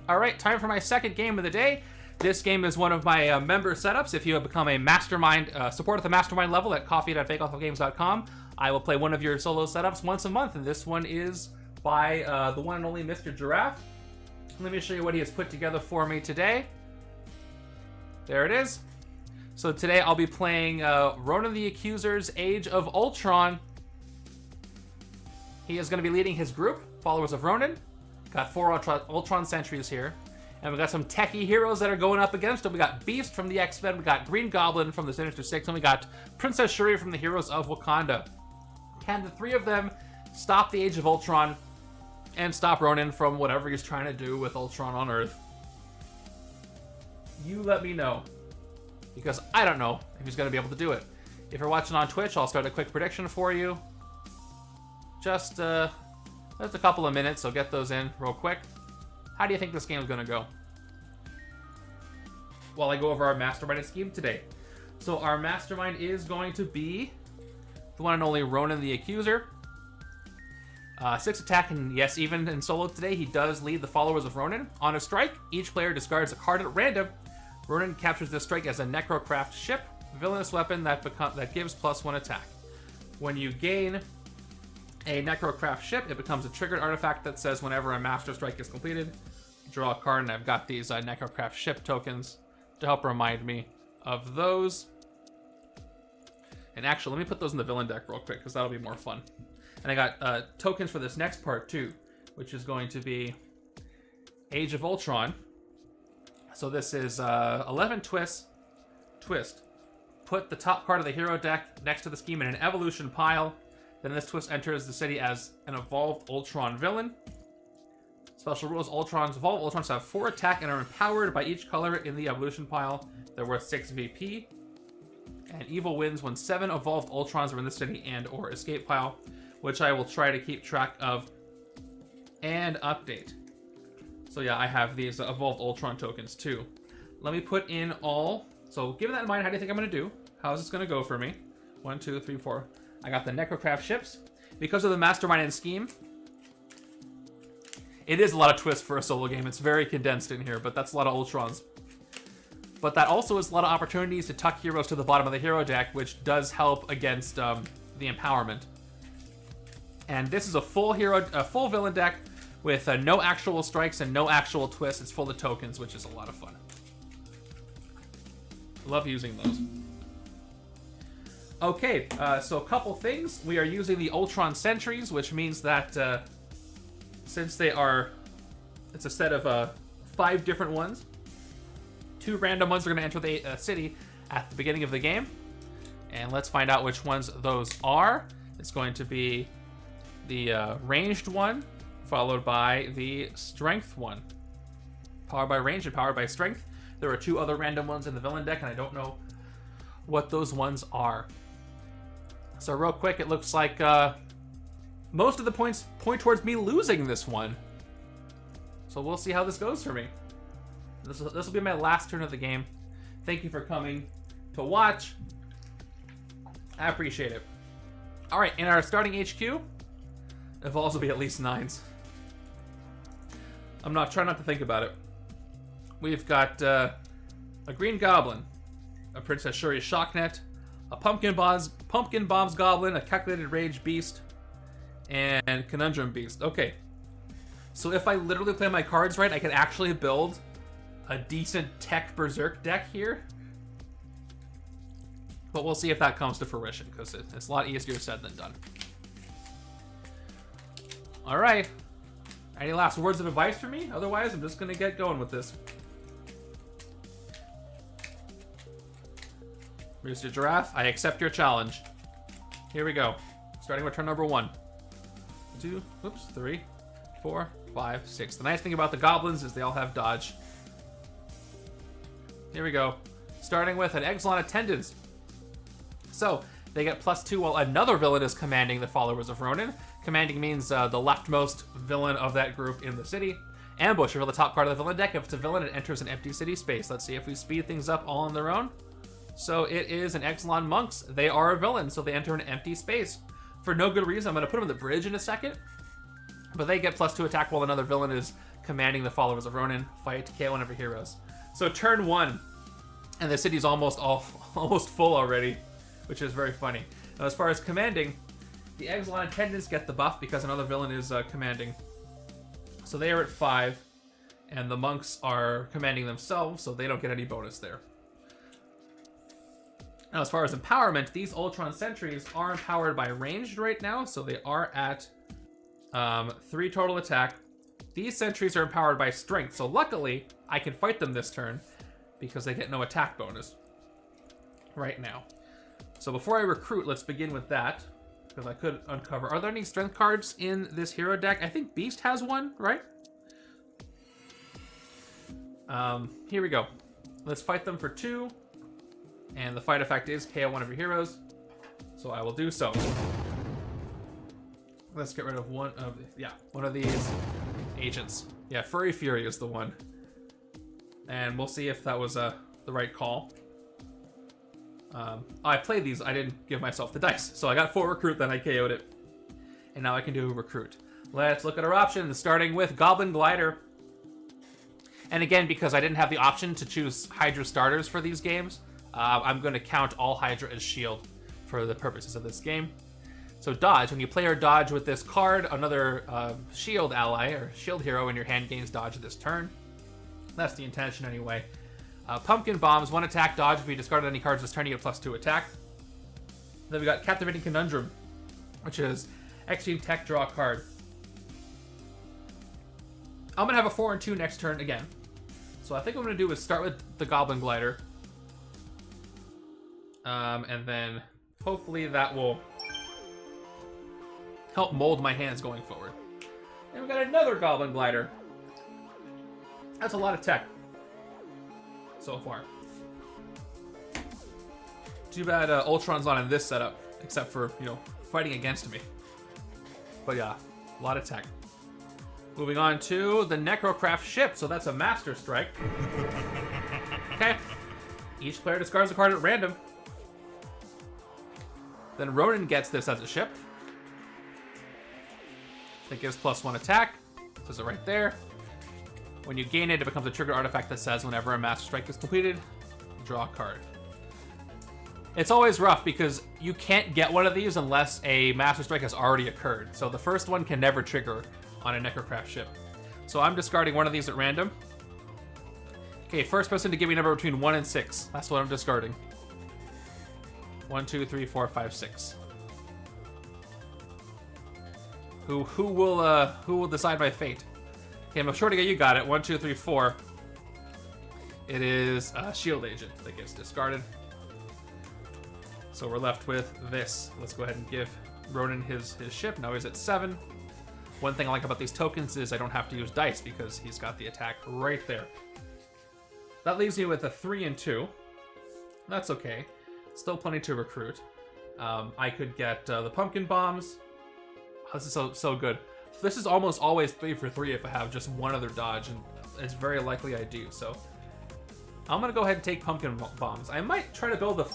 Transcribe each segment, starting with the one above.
All right, time for my second game of the day. This game is one of my member setups. If you have become a Mastermind, support at the Mastermind level at coffee.fakeauthorgames.com, I will play one of your solo setups once a month, and this one is by the one and only Mr. Giraffe. Let me show you what he has put together for me today. There it is. So today I'll be playing Ronan the Accuser's Age of Ultron. He is going to be leading his group, followers of Ronan. Got 4 Ultron Sentries here. And we got some techie heroes that are going up against him. We got Beast from the X-Men, we got Green Goblin from the Sinister Six, and we got Princess Shuri from the Heroes of Wakanda. Can the 3 of them stop the Age of Ultron and stop Ronan from whatever he's trying to do with Ultron on Earth? You let me know, because I don't know if he's going to be able to do it. If you're watching on Twitch, I'll start a quick prediction for you. Just a couple of minutes, so get those in real quick. How do you think this game is going to go? While I go over our Mastermind scheme today. So our Mastermind is going to be the one and only Ronan the Accuser. 6 attack, and yes, even in solo today, he does lead the followers of Ronan. On a strike, each player discards a card at random. Ronan captures this strike as a Necrocraft ship, villainous weapon that gives +1 attack. When you gain a Necrocraft ship, it becomes a triggered artifact that says whenever a Master Strike is completed, draw a card, and I've got these Necrocraft ship tokens to help remind me of those. And actually, let me put those in the villain deck real quick, because that'll be more fun. And I got tokens for this next part too, which is going to be Age of Ultron. So this is 11 twist. Put the top card of the hero deck next to the scheme in an evolution pile. Then this twist enters the city as an evolved Ultron villain. Special rules: evolved Ultrons have 4 attack and are empowered by each color in the evolution pile. They're worth 6 VP. And evil wins when 7 evolved Ultrons are in the city and or escape pile, which I will try to keep track of and update. So yeah, I have these evolved Ultron tokens too. Let me put in all. So given that in mind, how do you think I'm going to do? How is this going to go for me? 1, 2, 3, 4. I got the Necrocraft ships. Because of the Mastermind and scheme, it is a lot of twists for a solo game. It's very condensed in here, but that's a lot of Ultrons. But that also is a lot of opportunities to tuck heroes to the bottom of the hero deck, which does help against the empowerment. And this is a full villain deck with no actual strikes and no actual twists. It's full of tokens, which is a lot of fun. Love using those. Okay, so a couple things. We are using the Ultron Sentries, which means that since they are, it's a set of 5 different ones. 2 random ones are going to enter the city at the beginning of the game. And let's find out which ones those are. It's going to be the ranged one, followed by the strength one. Powered by range and powered by strength. There are 2 other random ones in the villain deck, and I don't know what those ones are. So real quick, it looks like most of the points point towards me losing this one. So we'll see how this goes for me. This will be my last turn of the game. Thank you for coming to watch. I appreciate it. All right, in our starting HQ, evolves will be at least 9s. I'm not trying not to think about it. We've got a Green Goblin, a Princess Shuri Shocknet, a Pumpkin Bombs Goblin, a Calculated Rage Beast, and Conundrum Beast. Okay, so if I literally play my cards right, I can actually build a decent tech Berserk deck here. But we'll see if that comes to fruition, because it's a lot easier said than done. All right. Any last words of advice for me? Otherwise, I'm just going to get going with this. Mr. Giraffe, I accept your challenge. Here we go. Starting with turn number 1. 2, 3, 4, 5, 6. The nice thing about the goblins is they all have dodge. Here we go. Starting with an Exelon Attendants. So, they get +2 while another villain is commanding the followers of Ronan. Commanding means the leftmost villain of that group in the city. Ambush, reveal the top card of the villain deck. If it's a villain, it enters an empty city space. Let's see if we speed things up all on their own. So it is an Exelon Monks. They are a villain, so they enter an empty space. For no good reason, I'm going to put them on the bridge in a second. But they get +2 attack while another villain is commanding the followers of Ronan. Fight, KO one of your heroes. So turn 1, and the city's almost full already, which is very funny. Now, as far as commanding, the Exilon Attendants get the buff because another villain is commanding. So they are at 5, and the monks are commanding themselves, so they don't get any bonus there. Now, as far as empowerment, these Ultron Sentries are empowered by ranged right now, so they are at 3 total attack. These Sentries are empowered by strength, so luckily I can fight them this turn because they get no attack bonus right now. So before I recruit, let's begin with that, because I could uncover. Are there any strength cards in this hero deck? I think Beast has one, right? Here we go. Let's fight them for 2. And the fight effect is KO one of your heroes. So I will do so. Let's get rid of one of these agents. Yeah, Furry Fury is the one. And we'll see if that was the right call. I played these, I didn't give myself the dice. So I got 4 recruit, then I KO'd it. And now I can do recruit. Let's look at our options, starting with Goblin Glider. And again, because I didn't have the option to choose Hydra starters for these games, I'm going to count all Hydra as shield for the purposes of this game. So dodge, when you play or dodge with this card, another shield ally or shield hero in your hand gains dodge this turn. That's the intention anyway. Pumpkin Bombs, 1 attack dodge. If you discarded any cards this turn, you get +2 attack. Then we got Captivating Conundrum, which is Extreme Tech, draw a card. I'm going to have a 4 and 2 next turn again. So I think what I'm going to do is start with the Goblin Glider. And then hopefully that will help mold my hands going forward. And we got another Goblin Glider. That's a lot of tech so far. Too bad Ultron's not in this setup, except for, fighting against me. But yeah, a lot of tech. Moving on to the Necrocraft ship, so that's a Master Strike. Okay. Each player discards a card at random. Then Ronan gets this as a ship. That gives +1 attack. Says it right there. When you gain it, it becomes a triggered artifact that says whenever a Master Strike is completed, draw a card. It's always rough because you can't get one of these unless a Master Strike has already occurred. So the first one can never trigger on a Necrocraft ship. So I'm discarding one of these at random. Okay, first person to give me a number between 1 and 6. That's what I'm discarding. 1, 2, 3, 4, 5, 6. Who will decide my fate? Okay, I'm sure to get you got it. 1, 2, 3, 4. It is a shield agent that gets discarded. So we're left with this. Let's go ahead and give Ronan his ship. Now he's at 7. One thing I like about these tokens is I don't have to use dice because he's got the attack right there. That leaves me with a 3 and 2. That's okay. Still plenty to recruit. I could get the Pumpkin Bombs. Oh, this is so good. This is almost always 3 for 3 if I have just one other dodge, and it's very likely I do. So I'm going to go ahead and take Pumpkin Bombs. I might try to build a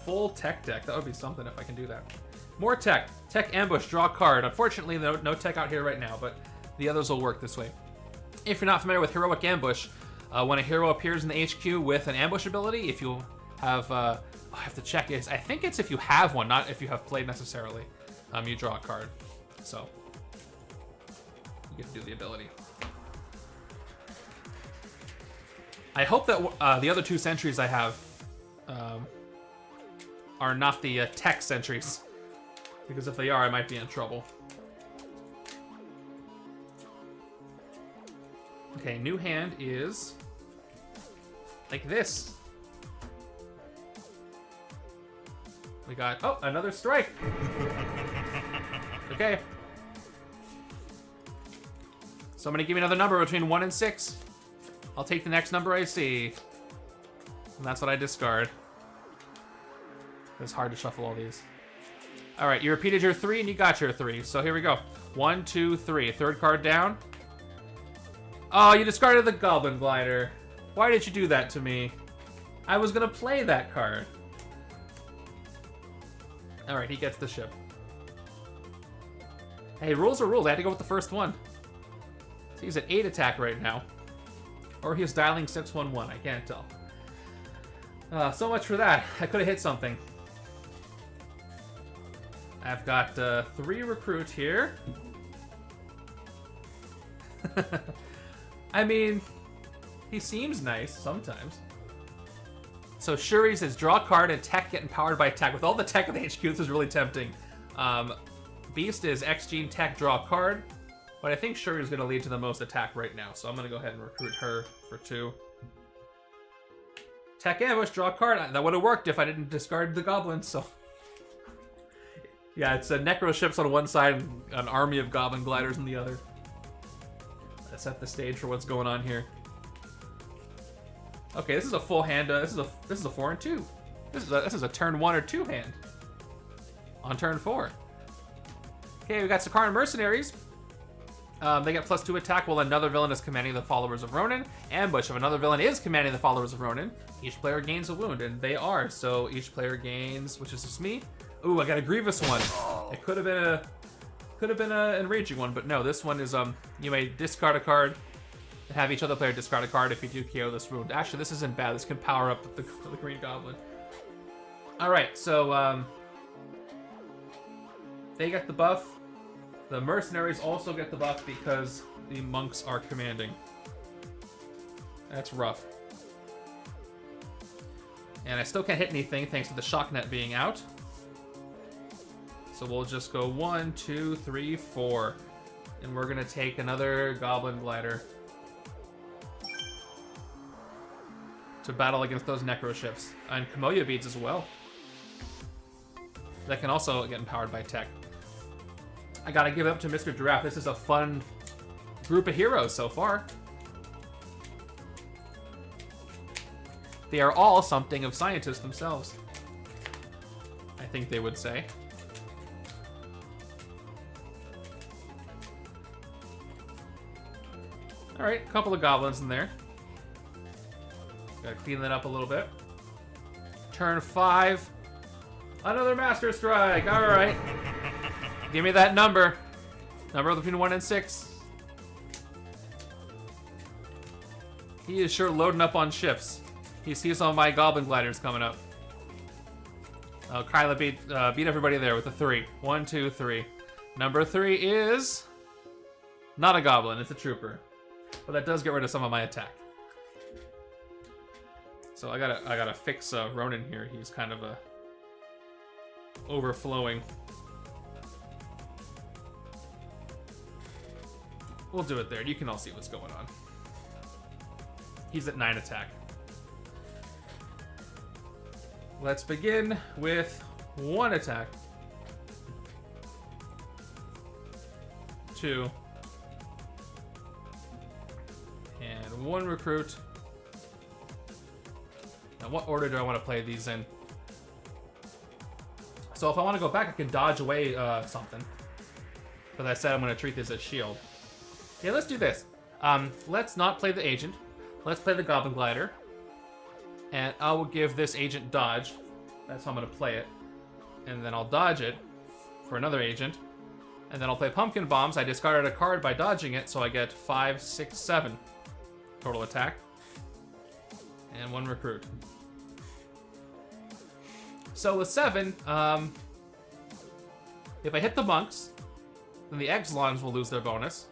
full tech deck. That would be something if I can do that. More tech. Tech Ambush, draw a card. Unfortunately, no tech out here right now, but the others will work this way. If you're not familiar with Heroic Ambush, when a hero appears in the HQ with an ambush ability, if you have... I have to check. I think it's if you have one, not if you have played necessarily. You draw a card. So you get to do the ability. I hope that the other 2 Sentries I have are not the tech Sentries, because if they are, I might be in trouble. Okay, new hand is like this. We got, oh, another strike. Okay. So I'm gonna give you another number between 1 and 6. I'll take the next number I see. And that's what I discard. It's hard to shuffle all these. All right, you repeated your 3 and you got your 3. So here we go. 1, 2, 3. Third card down. Oh, you discarded the Goblin Glider. Why did you do that to me? I was gonna play that card. All right, he gets the ship. Hey, rules are rules. I had to go with the first one. So he's at 8 attack right now. Or he's dialing 611, I can't tell. So much for that. I could have hit something. I've got 3 recruit here. I mean, he seems nice sometimes. So Shuri says, draw a card and tech get empowered by attack. With all the tech of the HQ, this is really tempting. Beast is X Gene tech, draw a card. But I think Shuri is going to lead to the most attack right now. So I'm going to go ahead and recruit her for 2. Tech ambush, draw a card. That would have worked if I didn't discard the Goblin, so... Yeah, it's a Necro ships on one side and an army of Goblin gliders on the other. Let's set the stage for what's going on here. Okay, this is a full hand. This is a 4 and 2. This is a turn 1 or 2 hand. On turn 4. Okay, we got Sakara Mercenaries. They get +2 attack while another villain is commanding the followers of Ronan. Ambush, if another villain is commanding the followers of Ronan, each player gains a wound, and they are. So each player gains, which is just me. Ooh, I got a grievous one. It could have been a enraging one, but no, this one is you may discard a card and have each other player discard a card if you do KO this wound. Actually, this isn't bad. This can power up the Green Goblin. All right, so they get the buff. The mercenaries also get the buff because the monks are commanding. That's rough. And I still can't hit anything thanks to the shock net being out. So we'll just go 1, 2, 3, 4. And we're gonna take another Goblin Glider to battle against those Necro ships. And Camellia Beads as well. That can also get empowered by tech. I gotta give it up to Mr. Giraffe. This is a fun group of heroes so far. They are all something of scientists themselves, I think they would say. Alright, a couple of goblins in there. Gotta clean that up a little bit. Turn 5. Another Master Strike! Alright. Give me that number. Number between 1 and 6. He is sure loading up on ships. He sees some of my Goblin Gliders coming up. Oh, Kyla beat everybody there with a 3. 1, 2, 3. Number 3 is... not a Goblin, it's a Trooper. But that does get rid of some of my attack. So I gotta fix Ronan here. He's kind of overflowing. We'll do it there. You can all see what's going on. He's at 9 attack. Let's begin with 1 attack. 2. And 1 recruit. Now, what order do I want to play these in? So if I want to go back, I can dodge away something. Because I said I'm going to treat this as shield. Yeah, let's do this. Let's not play the agent. Let's play the Goblin Glider. And I will give this agent dodge. That's how I'm going to play it. And then I'll dodge it for another agent. And then I'll play Pumpkin Bombs. I discarded a card by dodging it, so I get 5, 6, 7 total attack. And 1 recruit. So with 7, if I hit the monks, then the Exlons will lose their bonus.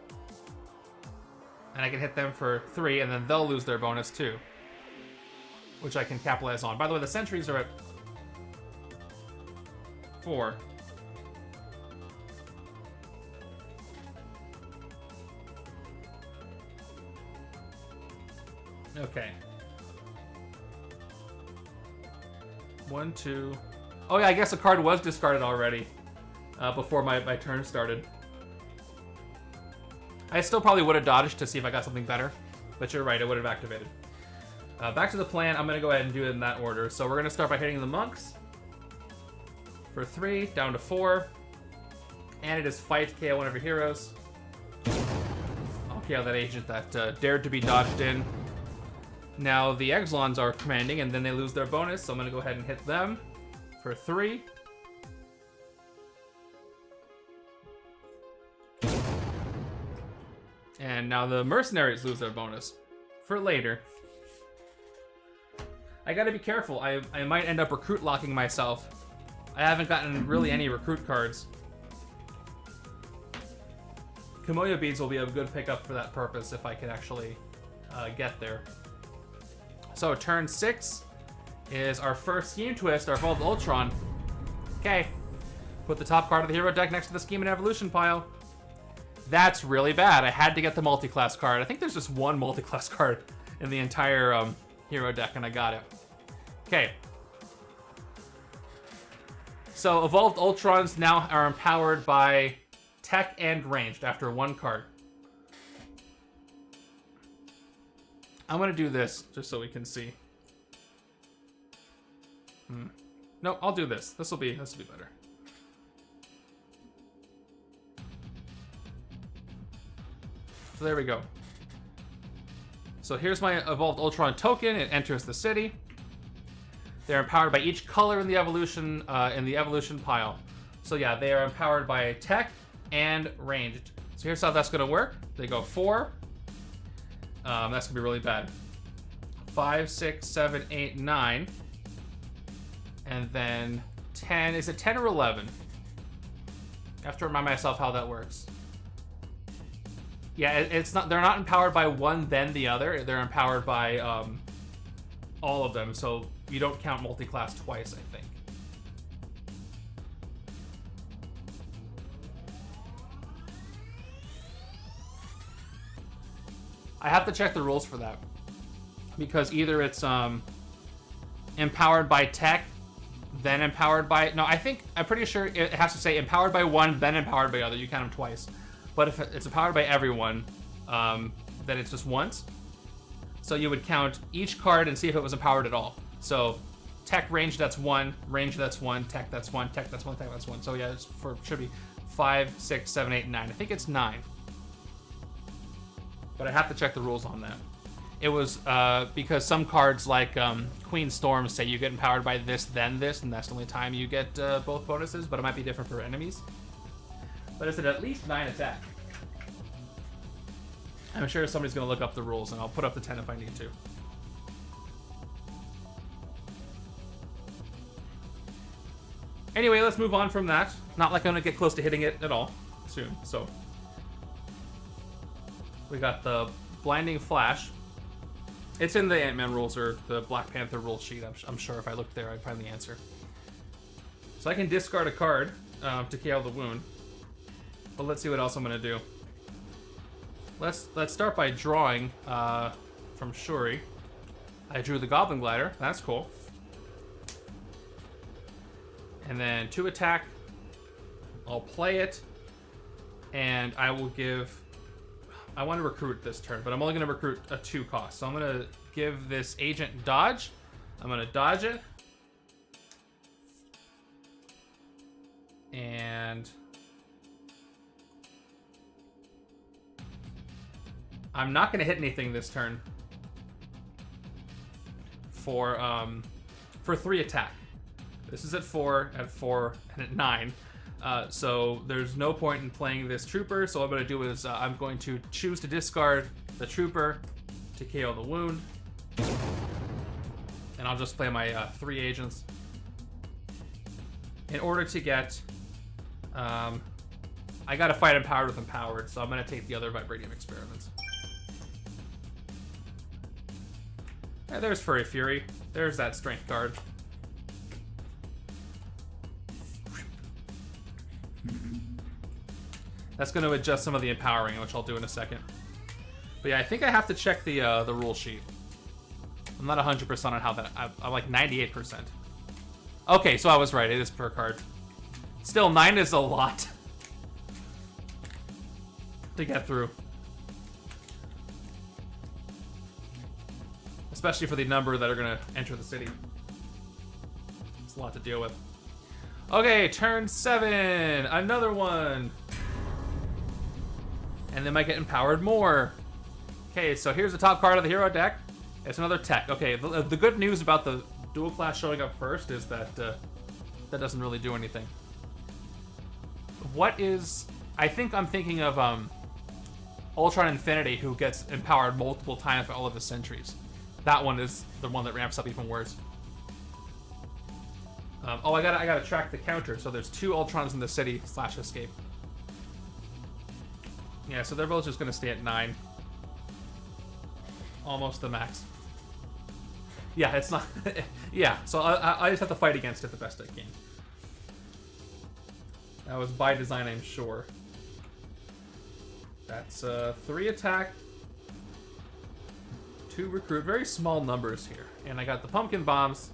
And I can hit them for 3, and then they'll lose their bonus too. Which I can capitalize on. By the way, the Sentries are at 4. Okay. 1, 2. Oh yeah, I guess a card was discarded already before my turn started. I still probably would have dodged to see if I got something better, but you're right, it would have activated. Back to the plan, I'm going to go ahead and do it in that order. So we're going to start by hitting the monks for 3, down to 4. And it is fight, KO one of your heroes. I'll KO that agent that dared to be dodged in. Now the Exlons are commanding, and then they lose their bonus, so I'm going to go ahead and hit them for 3. And now the mercenaries lose their bonus. For later. I gotta be careful. I might end up recruit locking myself. I haven't gotten really any recruit cards. Kimoyo beads will be a good pickup for that purpose if I can actually get there. So turn 6 is our first scheme twist, our Evolved Ultron. Okay. Put the top card of the hero deck next to the scheme and evolution pile. That's really bad. I had to get the multi-class card. I think there's just one multi-class card in the entire hero deck, and I got it. Okay. So Evolved Ultrons now are empowered by Tech and Ranged after one card. I'm gonna do this just so we can see. No, I'll do this. This will be better. So there we go. So here's my Evolved Ultron token. It enters the city. They're empowered by each color in the evolution pile. So yeah, they are empowered by Tech and Ranged. So here's how that's gonna work. They go 4. That's gonna be really bad. 5, 6, 7, 8, 9. And then 10. Is it 10 or 11? I have to remind myself how that works. Yeah, it's not. They're not empowered by one then the other. They're empowered by all of them. So you don't count multi-class twice, I think. I have to check the rules for that. Because either it's empowered by Tech, then empowered by... No, I'm pretty sure it has to say empowered by one, then empowered by other. You count them twice. But if it's empowered by everyone, then it's just once. So you would count each card and see if it was empowered at all. So Tech Range, that's 1. Range, that's 1. Tech, that's 1. Tech, that's 1. Tech, that's 1. So yeah, should be 5, 6, 7, 8, 9. I think it's 9. But I have to check the rules on that. It was because some cards like Queen Storm say you get empowered by this, then this, and that's the only time you get both bonuses, but it might be different for enemies. But is it at least 9 attack? I'm sure somebody's going to look up the rules, and I'll put up the 10 if I need to. Anyway, let's move on from that. Not like I'm going to get close to hitting it at all soon, so. We got the Blinding Flash. It's in the Ant-Man rules or the Black Panther rule sheet. I'm sure if I looked there, I'd find the answer. So I can discard a card to KO the wound. But let's see what else I'm going to do. Let's start by drawing from Shuri. I drew the Goblin Glider. That's cool. And then 2 attack. I'll play it. And I will give... I want to recruit this turn, but I'm only going to recruit a 2 cost. So I'm going to give this agent dodge. I'm going to dodge it. And I'm not going to hit anything this turn for 3 attack. This is at 4, and at 9. So there's no point in playing this trooper. So what I'm going to do is I'm going to choose to discard the trooper to KO the wound. And I'll just play my 3 agents. In order to get... I got to fight empowered with empowered, so I'm going to take the other Vibranium experiments. Yeah, there's Furry Fury. There's that strength card. That's going to adjust some of the empowering, which I'll do in a second. But yeah, I think I have to check the rule sheet. I'm not 100% on how that... I'm like 98%. Okay, so I was right. It is per card. Still, 9 is a lot to get through. Especially for the number that are going to enter the city. It's a lot to deal with. Okay, turn 7. Another one. And they might get empowered more. Okay, so here's the top card of the hero deck. It's another Tech. Okay, the good news about the dual class showing up first is that that doesn't really do anything. What is... I think I'm thinking of Ultron Infinity, who gets empowered multiple times by all of his sentries. That one is the one that ramps up even worse. Oh, I gotta track the counter. So there's 2 Ultrons in the city / escape. Yeah, so they're both just gonna stay at 9. Almost the max. Yeah, it's not. Yeah, so I just have to fight against it the best I can. That was by design, I'm sure. That's 3 attack, 2 recruit. Very small numbers here. And I got the pumpkin bombs.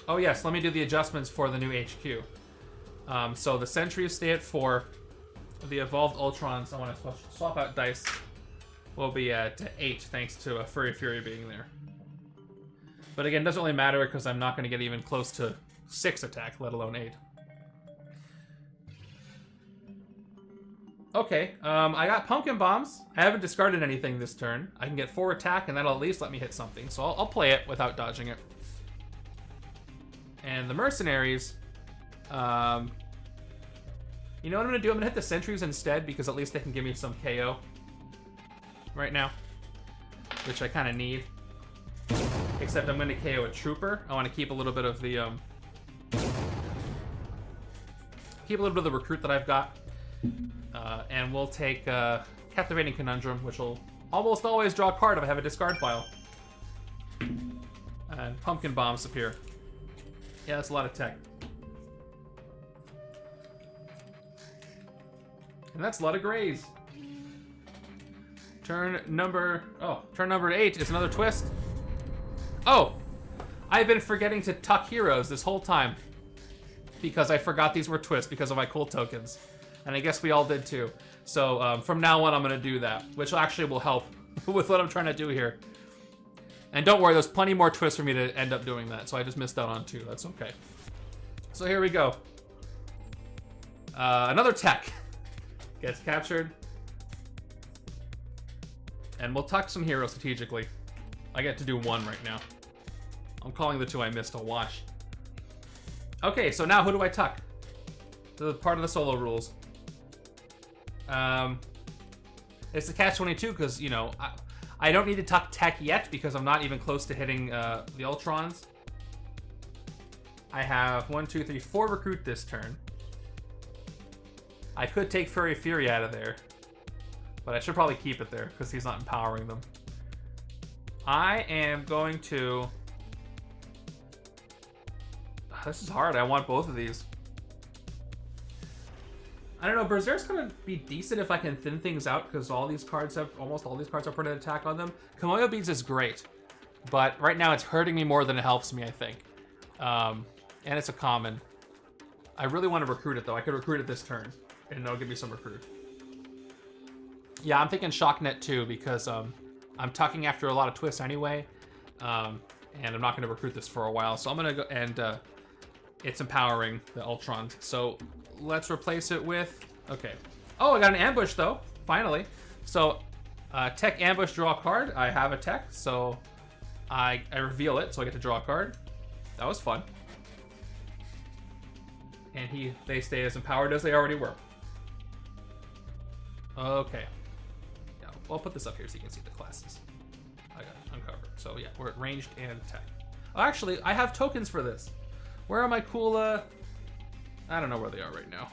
Oh yes, let me do the adjustments for the new HQ. So the Sentries stay at 4. The evolved Ultrons, I want to swap out dice, will be at 8 thanks to Furry Fury being there. But again, it doesn't really matter because I'm not going to get even close to 6 attack, let alone 8. Okay, I got pumpkin bombs. I haven't discarded anything this turn. I can get 4 attack, and that'll at least let me hit something. So I'll play it without dodging it. And the mercenaries, you know what I'm gonna do? I'm gonna hit the sentries instead because at least they can give me some KO right now, which I kind of need. Except I'm gonna KO a trooper. I want to keep a little bit of the recruit that I've got. And we'll take Captivating Conundrum, which will almost always draw a card if I have a discard pile. And Pumpkin Bombs appear. Yeah, that's a lot of tech. And that's a lot of grays. Turn number 8 is another twist. Oh! I've been forgetting to tuck heroes this whole time. Because I forgot these were twists because of my cool tokens. And I guess we all did too. So from now on I'm going to do that. Which actually will help with what I'm trying to do here. And don't worry, there's plenty more twists for me to end up doing that. So I just missed out on 2. That's okay. So here we go. Another tech gets captured. And we'll tuck some heroes strategically. I get to do 1 right now. I'm calling the 2 I missed a wash. Okay, so now who do I tuck? The part of the solo rules. It's the catch-22 because, you know, I don't need to tuck tech yet because I'm not even close to hitting the Ultrons. I have 1, 2, 3, 4 recruit this turn. I could take Furry Fury out of there, but I should probably keep it there because he's not empowering them. I am going to... This is hard. I want both of these. I don't know. Berserk's gonna be decent if I can thin things out because almost all these cards have permanent attack on them. Kamoyo Beads is great, but right now it's hurting me more than it helps me, I think. And it's a common. I really want to recruit it though. I could recruit it this turn, and it'll give me some recruit. Yeah, I'm thinking Shocknet too because I'm tucking after a lot of twists anyway, and I'm not gonna recruit this for a while. So I'm gonna go and it's empowering the Ultron. So let's replace it with, okay. Oh, I got an ambush though, finally. So tech ambush, draw a card. I have a tech, so I reveal it, so I get to draw a card. That was fun. And they stay as empowered as they already were. Okay. Yeah, I'll put this up here so you can see the classes. I got it uncovered. So yeah, we're at ranged and tech. Oh, actually, I have tokens for this. Where are my cool, I don't know where they are right now.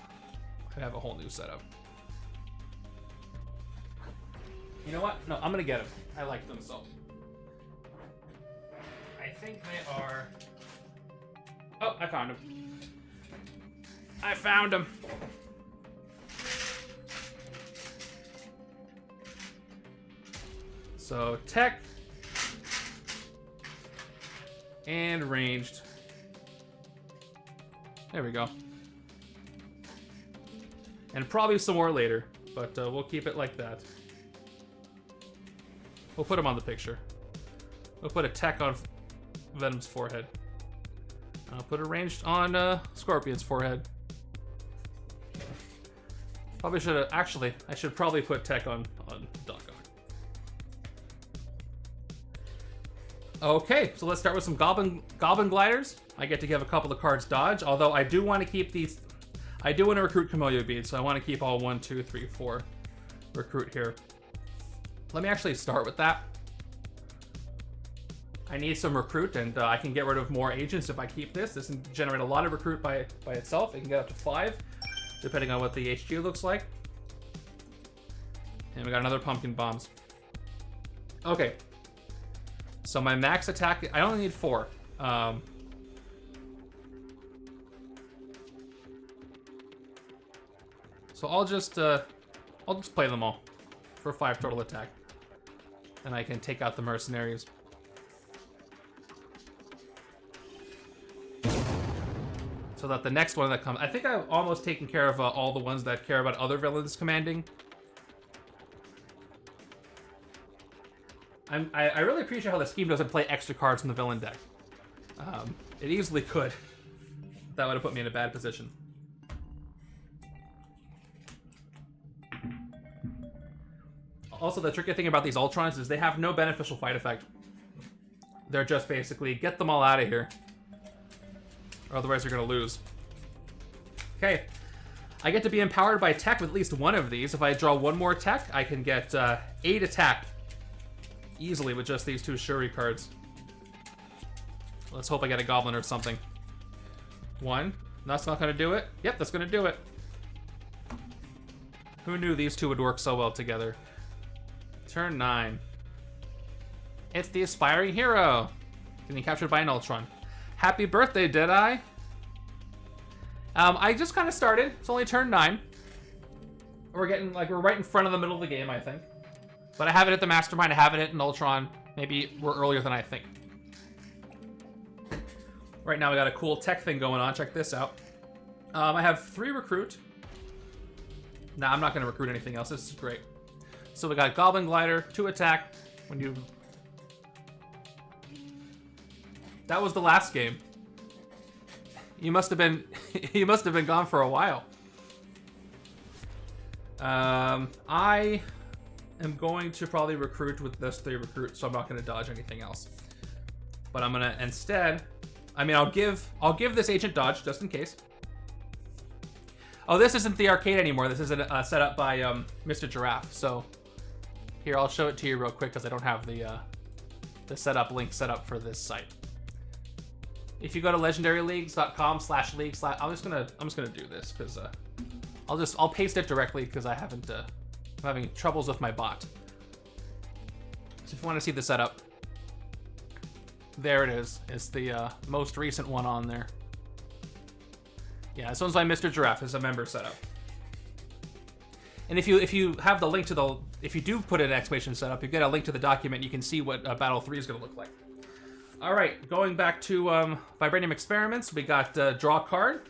I have a whole new setup. You know what? No, I'm gonna get them. I like them, so. I think they are... Oh, I found them. I found them. So, tech. And ranged. There we go. And probably some more later, but we'll keep it like that. We'll put him on the picture. We'll put a tech on Venom's forehead. I'll put a ranged on Scorpion's forehead. Probably should have, actually, I should probably put tech on Doc Ock. Okay, so let's start with some Goblin Gliders. I get to give a couple of cards dodge, although I do want to keep these... I do want to recruit Camellia Beads, so I want to keep all 1, 2, 3, 4 recruit here. Let me actually start with that. I need some recruit, and I can get rid of more agents if I keep this. This can generate a lot of recruit by itself. It can get up to 5, depending on what the HQ looks like. And we got another pumpkin bombs. Okay. So my max attack, I only need 4. So I'll just play them all for 5 total attack. And I can take out the mercenaries. So that the next one that comes, I think I've almost taken care of all the ones that care about other villains commanding. I really appreciate how the scheme doesn't play extra cards in the villain deck. It easily could. That would have put me in a bad position. Also, the tricky thing about these Ultrons is they have no beneficial fight effect. They're just basically, get them all out of here. Or otherwise you're going to lose. Okay. I get to be empowered by tech with at least one of these. If I draw one more tech, I can get 8 attack easily with just these 2 Shuri cards. Let's hope I get a Goblin or something. 1. That's not going to do it. Yep, that's going to do it. Who knew these 2 would work so well together? Turn 9. It's the Aspiring Hero. Getting captured by an Ultron. Happy birthday, Deadeye. I just kind of started. It's only turn 9. We're right in front of the middle of the game, I think. But I have it at the Mastermind. I have it at an Ultron. Maybe we're earlier than I think. Right now we got a cool tech thing going on. Check this out. I have 3 recruit. Nah, I'm not going to recruit anything else. This is great. So we got Goblin Glider, 2 attack. When you... That was the last game. You must have been you must have been gone for a while. I am going to probably recruit with this 3 recruit, so I'm not going to dodge anything else. But I'm going to instead, I mean, I'll give this agent dodge just in case. Oh, this isn't the arcade anymore. This isn't set up by Mr. Giraffe. So here, I'll show it to you real quick because I don't have the setup link set up for this site. If you go to legendaryleagues.com/league/, I'm just gonna do this because I'll paste it directly because I'm having troubles with my bot. So if you want to see the setup, there it is. It's the most recent one on there. Yeah, this one's by Mr. Giraffe. It's a member setup. And if you have the link to if you do put an exclamation setup, you get a link to the document. You can see what Battle 3 is going to look like. All right, going back to Vibranium Experiments, we got draw card,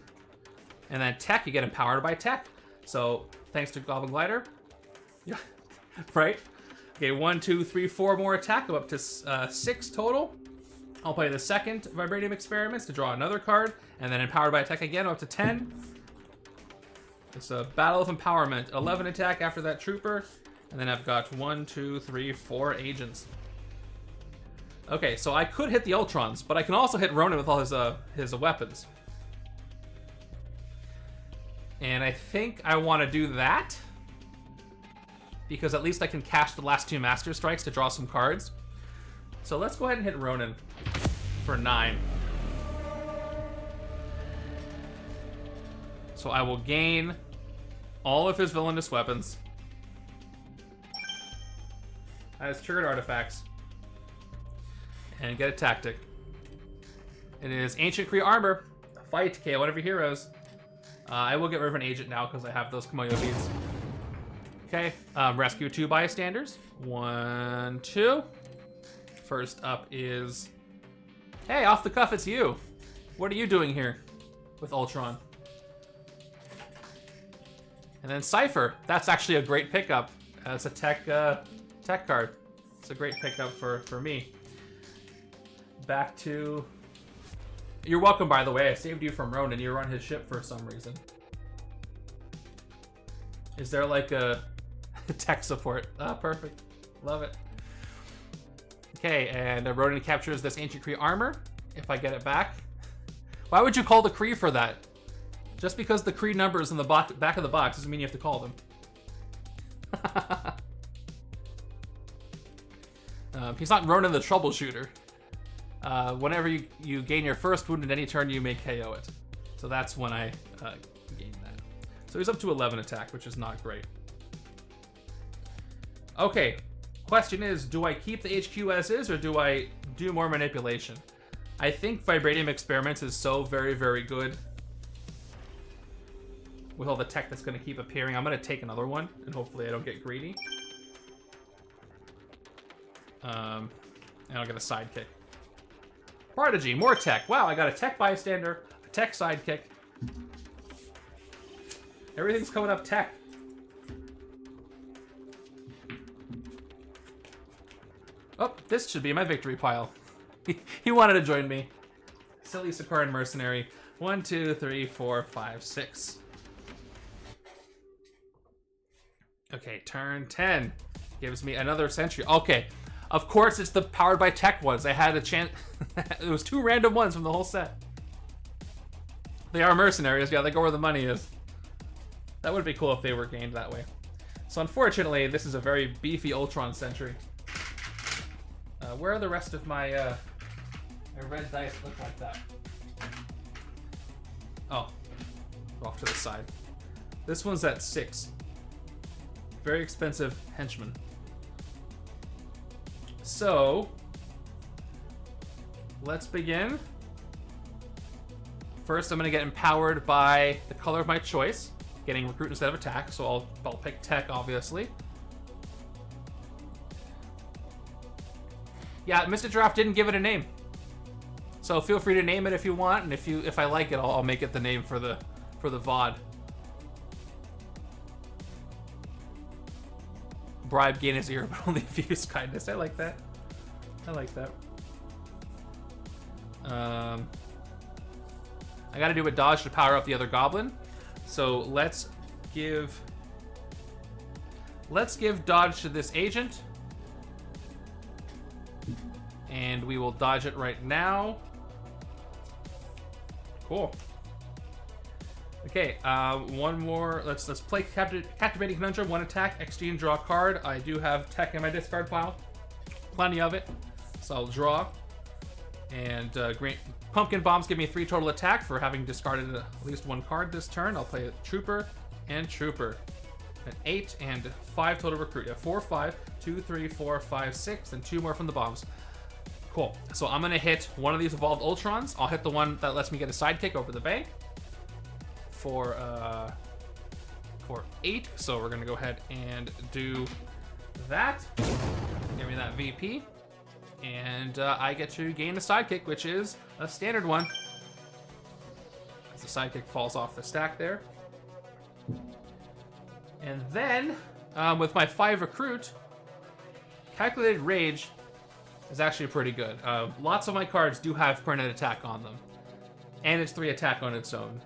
and then tech. You get empowered by tech. So thanks to Goblin Glider, yeah, right? Okay, 1, 2, 3, 4 more attack, go up to 6 total. I'll play the second Vibranium Experiments to draw another card, and then empowered by attack again, up to 10. It's a Battle of Empowerment, 11 attack after that trooper, and then I've got 1, 2, 3, 4 agents. Okay, so I could hit the Ultrons, but I can also hit Ronan with all his weapons. And I think I want to do that, because at least I can cast the last 2 Master Strikes to draw some cards. So let's go ahead and hit Ronan for 9. So I will gain all of his villainous weapons as triggered artifacts and get a tactic. It is Ancient Kree Armor. Fight, KO one of your heroes. I will get rid of an agent now because I have those Camellia Beads. Okay, rescue 2 bystanders. 1, 2. First up is... Hey, off the cuff, it's you. What are you doing here with Ultron? And then Cypher. That's actually a great pickup. It's a tech card. It's a great pickup for me. Back to... You're welcome, by the way. I saved you from Ronan. You were on his ship for some reason. Is there like a tech support? Ah, perfect. Love it. Okay, and Ronan captures this Ancient Kree armor. If I get it back. Why would you call the Kree for that? Just because the Creed number is in the back of the box doesn't mean you have to call them. He's not Ronan the Troubleshooter. Whenever you gain your first wound in any turn, you may KO it. So that's when I gained that. So he's up to 11 attack, which is not great. Okay, question is, do I keep the HQ as is, or do I do more manipulation? I think Vibranium Experiments is so very, very good. With all the tech that's going to keep appearing, I'm going to take another one, and hopefully I don't get greedy. And I'll get a sidekick. Prodigy, more tech. Wow, I got a tech bystander, a tech sidekick. Everything's coming up tech. Oh, this should be my victory pile. He wanted to join me. Silly Sikaran Mercenary. 1, 2, 3, 4, 5, 6. Okay, turn 10. Gives me another Sentry. Okay, of course it's the powered by tech ones. I had a chance. It was 2 random ones from the whole set. They are mercenaries. Yeah, they go where the money is. That would be cool if they were gained that way. So unfortunately, this is a very beefy Ultron Sentry. Where are the rest of my red dice look like that? Oh, off to the side. This one's at 6. Very expensive Henchmen. So, let's begin. First, I'm going to get empowered by the color of my choice, getting recruit instead of attack, so I'll pick tech, obviously. Yeah, Mr. Giraffe didn't give it a name, so feel free to name it if you want, and if I like it, I'll make it the name for the VOD. Bribe gain his ear, but only if you use kindness. I like that. I like that. I gotta do a dodge to power up the other Goblin. So let's give dodge to this agent. And we will dodge it right now. Cool. Okay, one more. Let's play Captivating Conundrum. 1 attack, exchange, draw a card. I do have tech in my discard pile, plenty of it. So I'll draw. And green pumpkin bombs give me 3 total attack for having discarded at least 1 card this turn. I'll play Trooper and Trooper. An 8 and 5 total recruit. Yeah, 4, 5, 2, 3, 4, 5, 6, and 2 more from the bombs. Cool. So I'm gonna hit one of these evolved Ultrons. I'll hit the one that lets me get a sidekick over the bank. For 8, so we're gonna go ahead and do that. Give me that VP, and I get to gain a sidekick, which is a standard one. As the sidekick falls off the stack there, and then with my 5 recruit, Calculated Rage is actually pretty good. Lots of my cards do have permanent attack on them, and it's 3 attack on its own.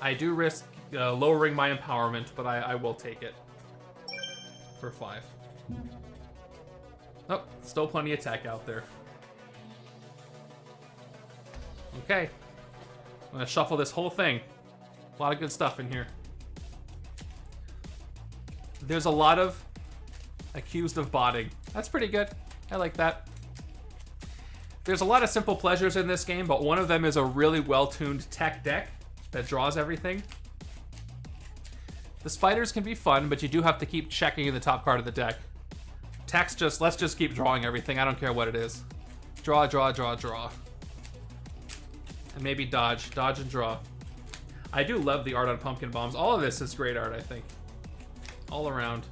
I do risk lowering my empowerment, but I will take it for 5. Oh, still plenty of attack out there. Okay. I'm gonna shuffle this whole thing. A lot of good stuff in here. There's a lot of accused of botting. That's pretty good. I like that. There's a lot of simple pleasures in this game, but one of them is a really well-tuned tech deck that draws everything. The spiders can be fun, but you do have to keep checking in the top card of the deck. Tech's just, let's just keep drawing everything. I don't care what it is. Draw, draw, draw, draw. And maybe dodge. Dodge and draw. I do love the art on pumpkin bombs. All of this is great art, I think. All around.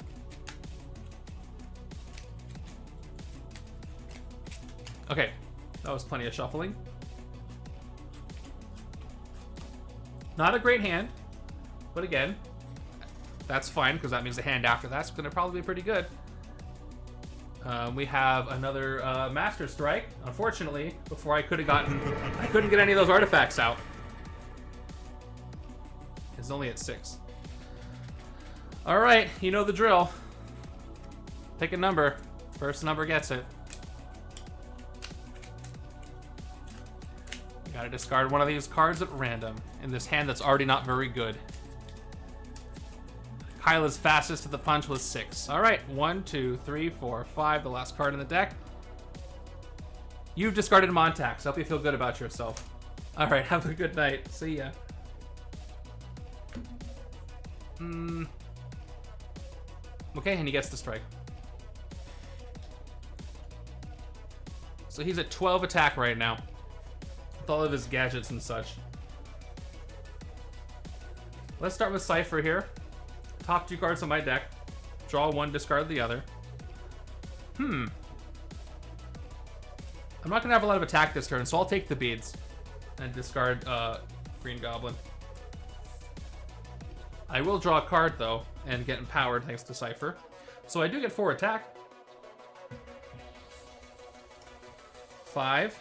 Okay, that was plenty of shuffling. Not a great hand, but again, that's fine because that means the hand after that's going to probably be pretty good. We have another Master Strike. Unfortunately, before I couldn't get any of those artifacts out. It's only at 6. All right, you know the drill. Pick a number. First number gets it. Gotta discard one of these cards at random in this hand that's already not very good. Kyla's fastest to the punch was 6. Alright, 1, 2, 3, 4, 5, the last card in the deck. You've discarded Montax. Hope you feel good about yourself. Alright, have a good night. See ya. Okay, and he gets the strike. So he's at 12 attack right now, with all of his gadgets and such. Let's start with Cypher here. Top 2 cards on my deck. Draw 1, discard the other. I'm not going to have a lot of attack this turn, so I'll take the beads and discard Green Goblin. I will draw a card, though, and get empowered thanks to Cypher. So I do get 4 attack. 5.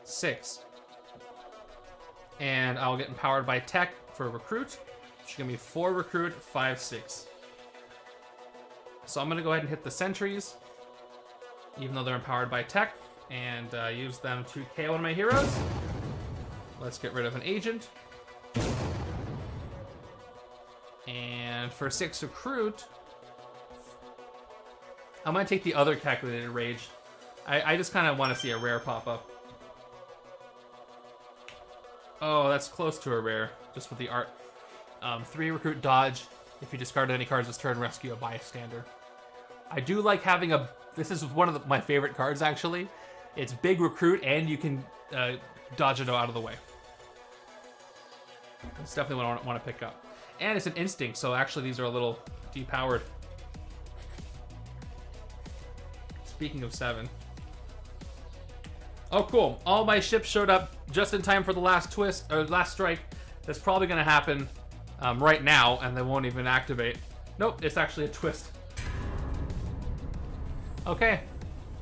6. And I'll get empowered by Tech for Recruit. Which is going to be 4 Recruit, 5, 6. So I'm going to go ahead and hit the Sentries, even though they're empowered by Tech, and use them to KO one of my heroes. Let's get rid of an agent. And for 6 Recruit, I'm going to take the other Calculated Rage. I just kind of want to see a rare pop up. Oh, that's close to a rare, just with the art. 3 Recruit Dodge. If you discard any cards this turn, rescue a bystander. I do like having a... This is one of my favorite cards, actually. It's big Recruit, and you can dodge it out of the way. It's definitely what I want to pick up. And it's an instinct, so actually these are a little depowered. Speaking of 7. Oh, cool. All my ships showed up just in time for the last twist, or last strike. That's probably going to happen right now, and they won't even activate. Nope, it's actually a twist. Okay.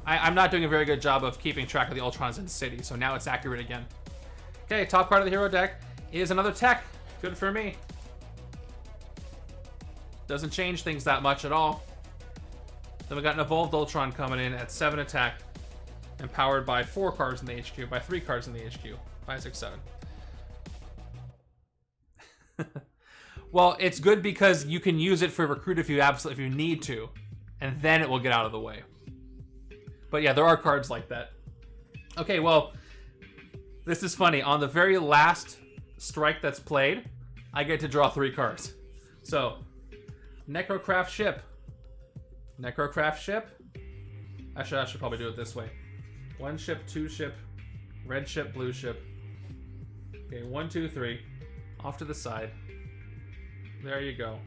I'm not doing a very good job of keeping track of the Ultrons in City, so now it's accurate again. Okay, top card of the hero deck is another Tech. Good for me. Doesn't change things that much at all. Then we got an Evolved Ultron coming in at 7 attack, empowered by 4 cards in the HQ, by 3 cards in the HQ. 5, 6, 7. Well, it's good because you can use it for Recruit if you need to, and then it will get out of the way. But yeah, there are cards like that. Okay, well, this is funny. On the very last strike that's played, I get to draw 3 cards. So, Necrocraft Ship. Necrocraft Ship. Actually, I should probably do it this way. 1 ship, 2 ship, red ship, blue ship. Okay, 1, 2, 3. Off to the side. There you go.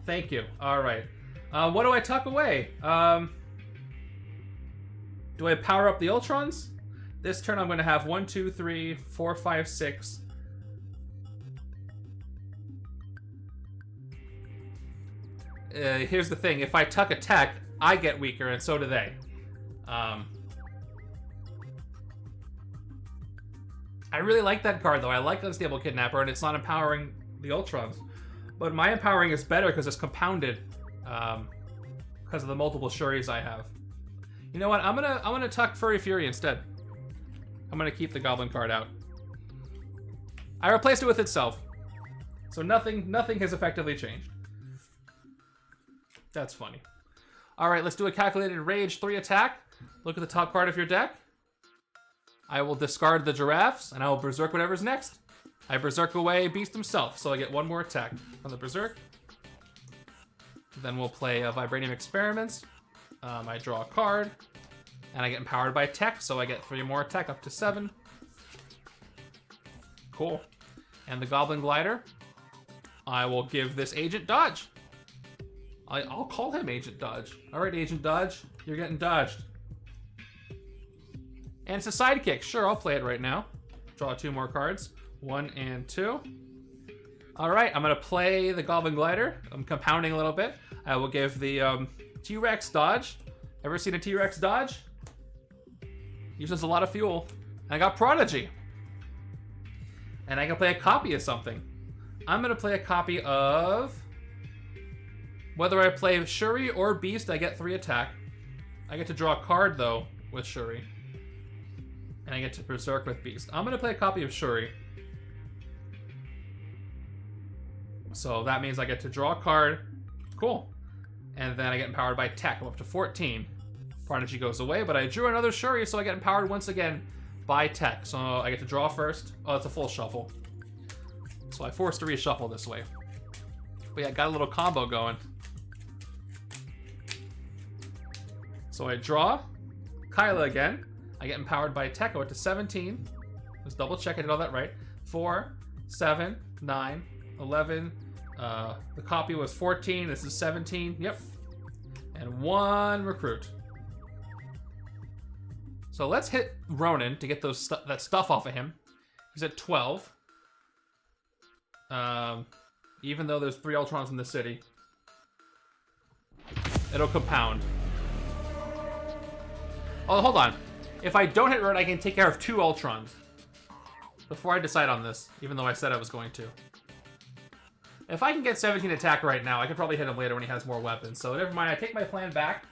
Thank you. All right. What do I tuck away? Do I power up the Ultrons? This turn I'm going to have 1, 2, 3, 4, 5, 6. Here's the thing. If I tuck a Tech, I get weaker, and so do they. I really like that card, though. I like Unstable Kidnapper, and it's not empowering the Ultrons. But my empowering is better because it's compounded because of the multiple Shuris I have. You know what? I'm gonna tuck Furry Fury instead. I'm gonna keep the Goblin card out. I replaced it with itself, so nothing has effectively changed. That's funny. All right, let's do a Calculated Rage 3 attack. Look at the top card of your deck. I will discard the Giraffes, and I will Berserk whatever's next. I Berserk away Beast himself, so I get 1 more attack from the Berserk. Then we'll play Vibranium Experiments. I draw a card, and I get empowered by Tech, so I get 3 more attack up to 7. Cool. And the Goblin Glider, I will give this Agent Dodge. I'll call him Agent Dodge. All right, Agent Dodge, you're getting dodged. And it's a sidekick. Sure, I'll play it right now. Draw 2 more cards. 1 and 2. All right, I'm going to play the Goblin Glider. I'm compounding a little bit. I will give the T-Rex Dodge. Ever seen a T-Rex Dodge? Uses a lot of fuel. And I got Prodigy. And I can play a copy of something. I'm going to play a copy of Whether I play Shuri or Beast, I get 3 attack. I get to draw a card, though, with Shuri. And I get to Berserk with Beast. I'm going to play a copy of Shuri. So that means I get to draw a card. Cool. And then I get empowered by Tech. I'm up to 14. Prodigy goes away, but I drew another Shuri, so I get empowered once again by Tech. So I get to draw first. Oh, that's a full shuffle. So I forced to reshuffle this way. But yeah, got a little combo going. So I draw Kyla again. I get empowered by Tech. I went to 17. Let's double check I did all that right. 4, 7, 9, 11. The copy was 14. This is 17. Yep. And 1 recruit. So let's hit Ronan to get that stuff off of him. He's at 12. Even though there's 3 Ultrons in the city. It'll compound. Oh, hold on. If I don't hit Ronan, I can take care of 2 Ultrons. Before I decide on this, even though I said I was going to. If I can get 17 attack right now, I could probably hit him later when he has more weapons. So never mind, I take my plan back.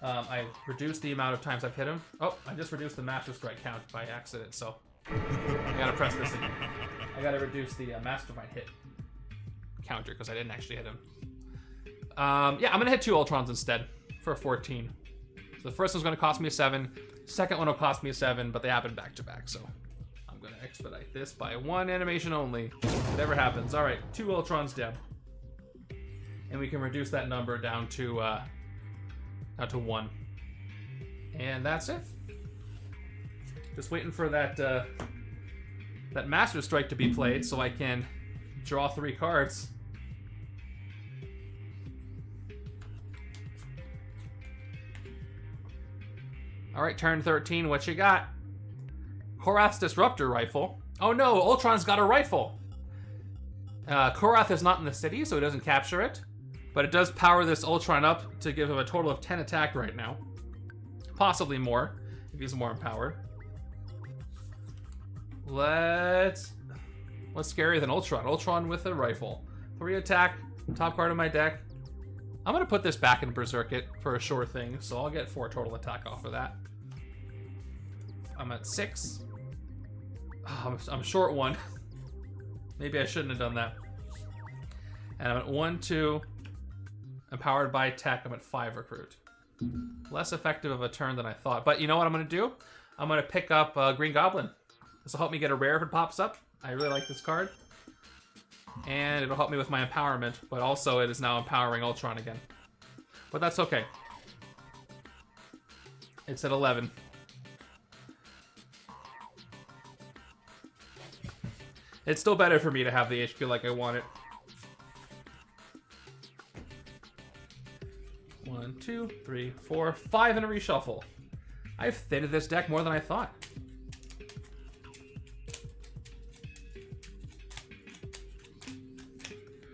I reduced the amount of times I've hit him. Oh, I just reduced the Master Strike count by accident, so I gotta press this again. I gotta reduce the Mastermind hit counter because I didn't actually hit him. Yeah, I'm gonna hit 2 Ultrons instead for 14. So the first one's gonna cost me a 7. Second one will cost me a 7, but they happen back to back, so I'm gonna expedite this by 1 animation only. Whatever happens. All right, 2 Ultrons down, and we can reduce that number down to 1. And that's it. Just waiting for that that Master Strike to be played so I can draw 3 cards. All right, turn 13. What you got? Korath's Disruptor Rifle. Oh no, Ultron's got a rifle. Korath is not in the city, so he doesn't capture it. But it does power this Ultron up to give him a total of 10 attack right now. Possibly more, if he's more empowered. What's scarier than Ultron? Ultron with a rifle. 3 attack, top card of my deck. I'm going to put this back in Berserk it for a sure thing, so I'll get 4 total attack off of that. I'm at 6. Oh, I'm short 1. Maybe I shouldn't have done that. And I'm at 1, 2. Empowered by Tech, I'm at 5 recruit. Less effective of a turn than I thought. But you know what I'm going to do? I'm going to pick up Green Goblin. This will help me get a rare if it pops up. I really like this card. And it'll help me with my empowerment, but also it is now empowering Ultron again. But that's okay. It's at 11. It's still better for me to have the HQ like I want it. 1, 2, 3, 4, 5 in a reshuffle. I've thinned this deck more than I thought.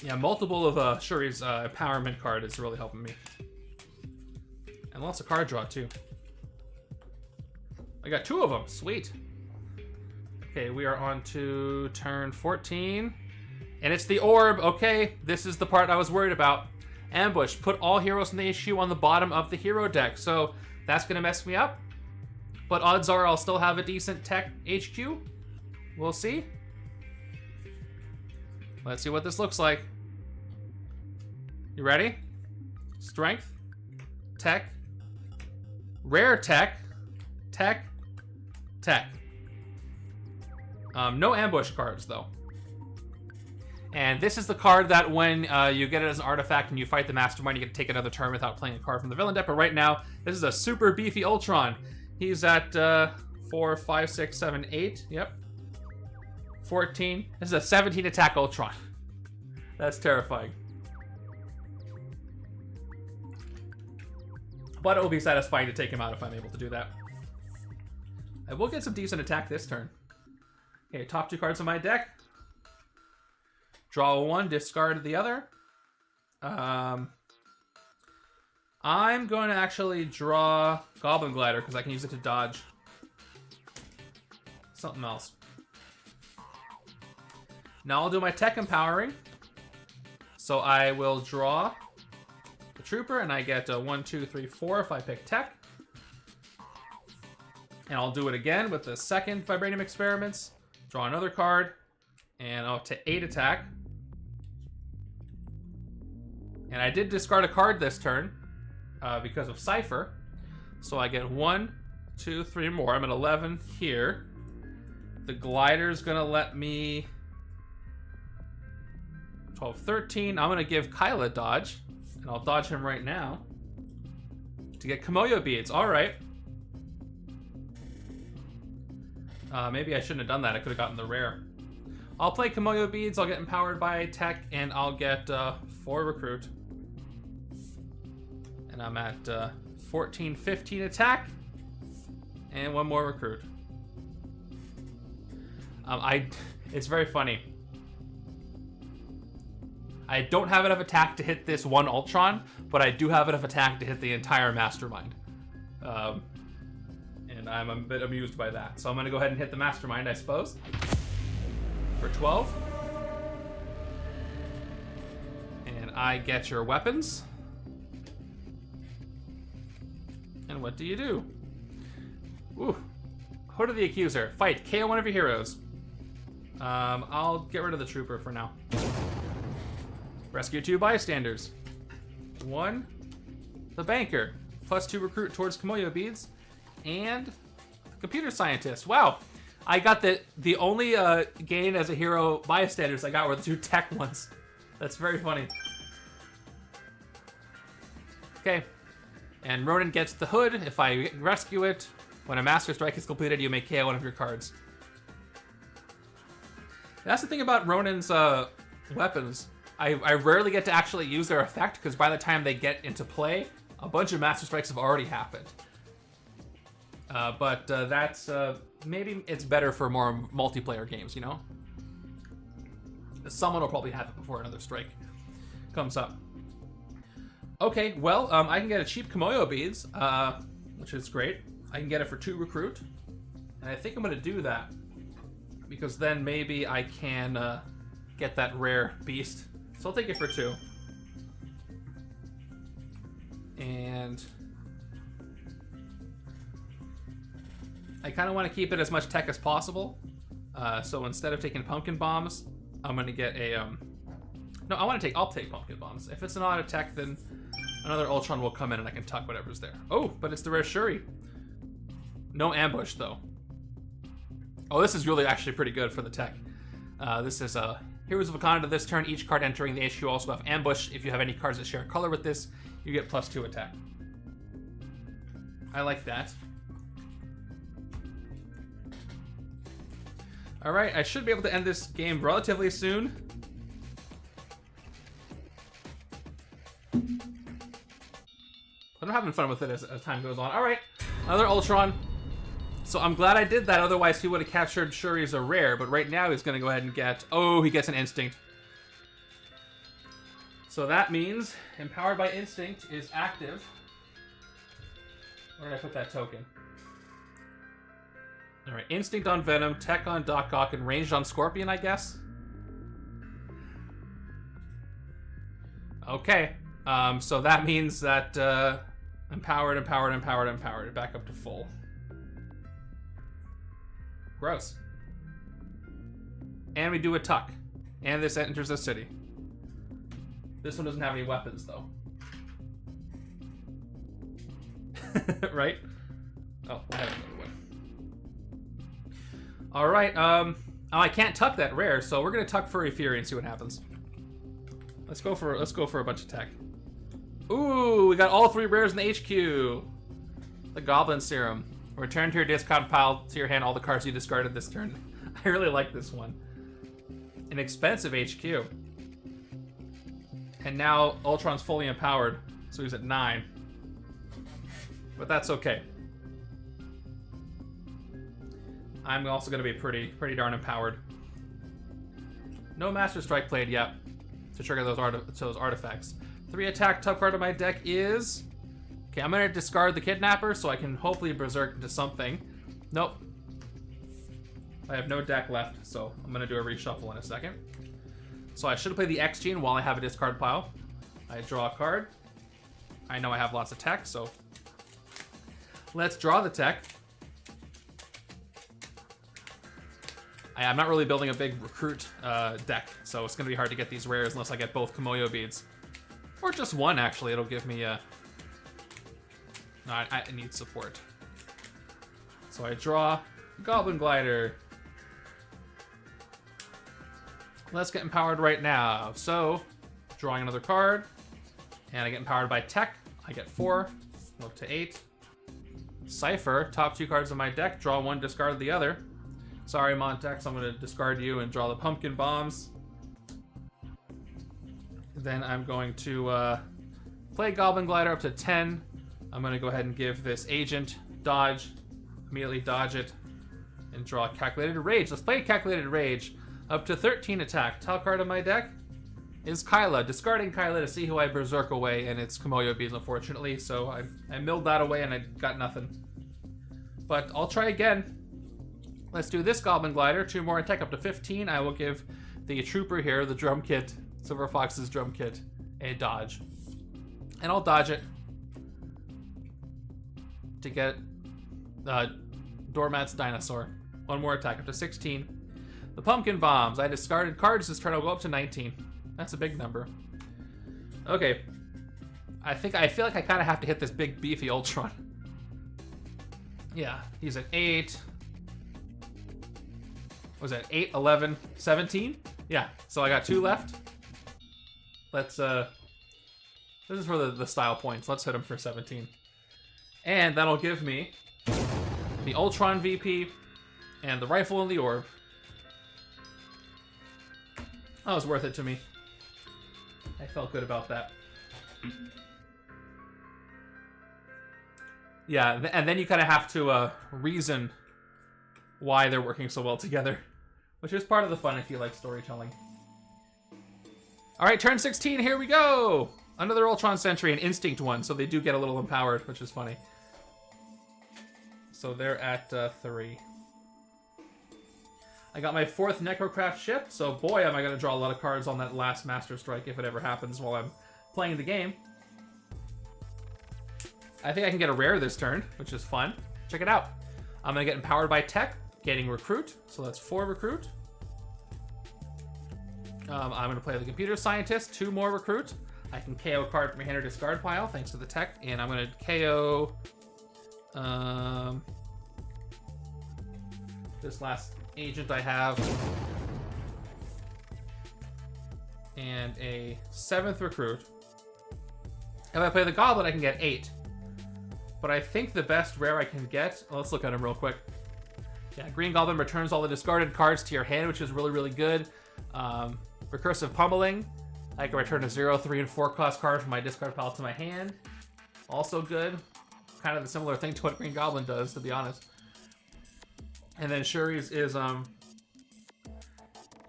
Yeah, multiple of Shuri's empowerment card is really helping me. And lots of card draw, too. I got 2 of them. Sweet. Okay, we are on to turn 14. And it's the orb. Okay, this is the part I was worried about. Ambush. Put all heroes in the HQ on the bottom of the hero deck. So that's going to mess me up. But odds are I'll still have a decent tech HQ. We'll see. Let's see what this looks like. You ready? Strength. Tech. Rare tech. Tech. Tech. No ambush cards, though. And this is the card that when you get it as an artifact and you fight the Mastermind, you get to take another turn without playing a card from the villain deck. But right now, this is a super beefy Ultron. He's at 4, 5, 6, 7, 8. Yep. 14. This is a 17 attack Ultron. That's terrifying. But it will be satisfying to take him out if I'm able to do that. I will get some decent attack this turn. Okay, top 2 cards of my deck. Draw 1, discard the other. I'm going to actually draw Goblin Glider because I can use it to dodge something else. Now I'll do my tech empowering. So I will draw the Trooper, and I get 1, 2, 3, 4 if I pick Tech. And I'll do it again with the second Vibranium Experiments. Draw another card, and I'll take 8 attack. And I did discard a card this turn because of Cypher. So I get 1, 2, 3 more. I'm at 11 here. The Glider's gonna let me 12, 13. I'm gonna give Kyle a dodge, and I'll dodge him right now to get Kamoyo Beads. All right. Maybe I shouldn't have done that. I could have gotten the rare. I'll play Kamoyo Beads. I'll get empowered by Tech, and I'll get 4 recruit. And I'm at 14, 15 attack, and 1 more recruit. It's very funny. I don't have enough attack to hit this one Ultron, but I do have enough attack to hit the entire Mastermind. And I'm a bit amused by that. So I'm going to go ahead and hit the Mastermind, I suppose. For 12. And I get your weapons. And what do you do? Ooh. Hood of the Accuser. Fight. KO one of your heroes. I'll get rid of the Trooper for now. Rescue 2 bystanders. 1. The Banker. +2 recruit towards Kamoyo Beads. And the Computer Scientist. Wow. I got the only gain as a hero bystanders I got were the 2 Tech ones. That's very funny. Okay. And Ronan gets the Hood. If I rescue it, when a Master Strike is completed, you may KO one of your cards. That's the thing about Ronan's weapons. I rarely get to actually use their effect, because by the time they get into play, a bunch of Master Strikes have already happened. But that's... maybe it's better for more multiplayer games, you know? Someone will probably have it before another strike comes up. Okay, well, I can get a cheap Kamoyo Beads, which is great. I can get it for 2 recruit. And I think I'm going to do that, because then maybe I can get that rare beast. So I'll take it for 2. And I kind of want to keep it as much tech as possible. So instead of taking pumpkin bombs, I'm going to get a... No, I'll take pumpkin bombs. If it's not a tech, then another Ultron will come in and I can tuck whatever's there. Oh, but it's the rare Shuri. No ambush, though. Oh, this is really actually pretty good for the tech. This is Heroes of Wakanda. This turn, each card entering the HQ also have ambush. If you have any cards that share color with this, you get +2 attack. I like that. Alright, I should be able to end this game relatively soon. I'm having fun with it as time goes on. Alright, another Ultron. So I'm glad I did that, otherwise he would have captured Shuri as a rare, but right now he's going to go ahead and get... Oh, he gets an Instinct. So that means Empowered by Instinct is active. Where did I put that token? Alright, Instinct on Venom, Tech on Doc Ock, and Ranged on Scorpion, I guess? Okay, so that means that empowered, back up to full. Gross. And we do a tuck. And this enters the city. This one doesn't have any weapons, though. Right? Oh, I have another one. Alright, I can't tuck that rare, so we're gonna tuck Furry Fury and see what happens. Let's go for a bunch of tech. Ooh, we got all 3 rares in the HQ. The Goblin Serum. Return to your discard pile to your hand all the cards you discarded this turn. I really like this one. An expensive HQ. And now Ultron's fully empowered, so he's at 9. But that's okay. I'm also going to be pretty darn empowered. No Master Strike played yet to trigger those artifacts. 3 attack top card of my deck is... Okay, I'm going to discard the Kidnapper so I can hopefully berserk into something. Nope. I have no deck left, so I'm going to do a reshuffle in a second. So I should play the X-Gene while I have a discard pile. I draw a card. I know I have lots of tech, so let's draw the tech. I'm not really building a big recruit deck, so it's going to be hard to get these rares unless I get both Kimoyo beads. Or just one, actually. It'll give me a... No, I need support. So I draw Goblin Glider. Let's get empowered right now. So, drawing another card. And I get empowered by tech. I get 4. Up to 8. Cypher. Top 2 cards of my deck. Draw 1, discard the other. Sorry, Montex. I'm going to discard you and draw the Pumpkin Bombs. Then I'm going to play Goblin Glider up to 10. I'm going to go ahead and give this Agent dodge. Immediately dodge it. And draw Calculated Rage. Let's play Calculated Rage. Up to 13 attack. Top card of my deck is Kyla. Discarding Kyla to see who I berserk away, and it's Kimoyo beads, unfortunately. So I milled that away and I got nothing. But I'll try again. Let's do this Goblin Glider. 2 more attack up to 15. I will give the Trooper here, the drum kit, Silver Fox's drum kit, a dodge. And I'll dodge it to get Doormat's Dinosaur. 1 more attack up to 16. The Pumpkin Bombs. I discarded cards this turn. I'll go up to 19. That's a big number. Okay. I feel like I kind of have to hit this big beefy Ultron. Yeah, he's at 8. Was that 8, 11, 17? Yeah, so I got 2 left. Let's, this is for the style points. Let's hit him for 17. And that'll give me the Ultron VP and the Rifle and the Orb. That was worth it to me. I felt good about that. Yeah, and then you kind of have to reason why they're working so well together, which is part of the fun if you like storytelling. All right, turn 16, here we go! Another Ultron Sentry, an Instinct one, so they do get a little empowered, which is funny. So they're at 3. I got my 4th Necrocraft ship, so boy am I going to draw a lot of cards on that last Master Strike if it ever happens while I'm playing the game. I think I can get a rare this turn, which is fun. Check it out. I'm going to get empowered by tech, getting Recruit, so that's 4 Recruit. I'm going to play the Computer Scientist, 2 more Recruit. I can KO a card from your hand or discard pile thanks to the tech, and I'm going to KO this last Agent I have, and a 7th Recruit. If I play the Goblin, I can get 8. But I think the best rare I can get... Well, let's look at him real quick. Yeah, Green Goblin returns all the discarded cards to your hand, which is really, really good. Recursive Pummeling. I can return a 0, 3, and 4 cost card from my discard pile to my hand. Also good. Kind of the similar thing to what Green Goblin does, to be honest. And then Shuri's is...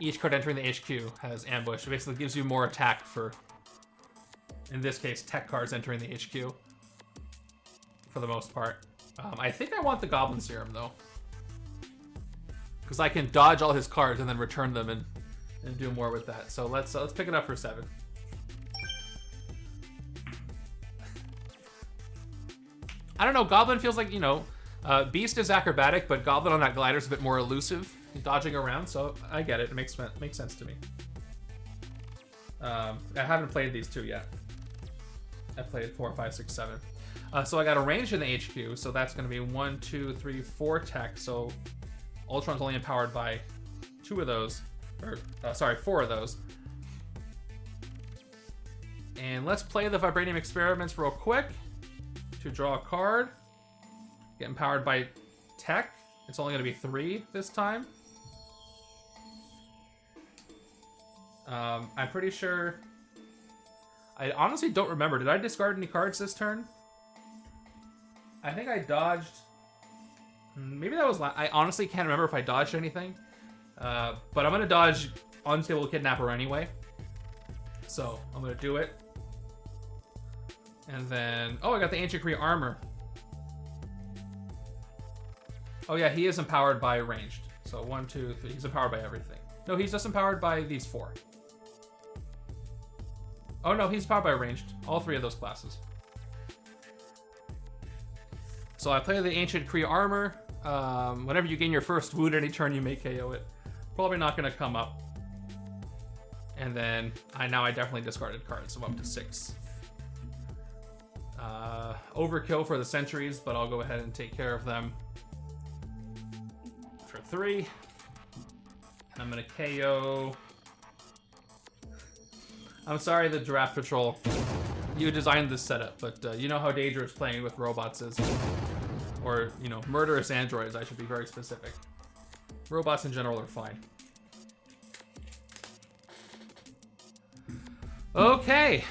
each card entering the HQ has Ambush. It basically gives you more attack for... in this case, tech cards entering the HQ. For the most part. I think I want the Goblin Serum, though. Because I can dodge all his cards and then return them and do more with that. So let's pick it up for 7. I don't know, Goblin feels like, you know, Beast is acrobatic, but Goblin on that glider is a bit more elusive. He's dodging around, so I get it. It makes sense to me. I haven't played these 2 yet. I played 4, 5, 6, 7. So I got a range in the HQ, so that's going to be 1, 2, 3, 4 tech. So Ultron's only empowered by 2 of those, or sorry, 4 of those. And let's play the Vibranium Experiments real quick to draw a card. Get empowered by tech. It's only going to be 3 this time. I'm pretty sure. I honestly don't remember. Did I discard any cards this turn? I think I dodged... Maybe that was... I honestly can't remember if I dodged anything. But I'm going to dodge Unstable Kidnapper anyway. So, I'm going to do it. And then... Oh, I got the Ancient Kree Armor. Oh yeah, he is empowered by ranged. So 1, 2, 3. He's empowered by everything. No, he's just empowered by these 4. Oh no, he's powered by ranged. All 3 of those classes. So I play the Ancient Kree Armor. Whenever you gain your first wound any turn, you may KO it. Probably not going to come up. And then I definitely discarded cards, so I'm up to 6. Overkill for the Sentries, but I'll go ahead and take care of them for 3. And I'm going to KO... I'm sorry, the Giraffe Patrol. You designed this setup, but you know how dangerous playing with robots is. Or, you know, murderous androids, I should be very specific. Robots in general are fine. Okay.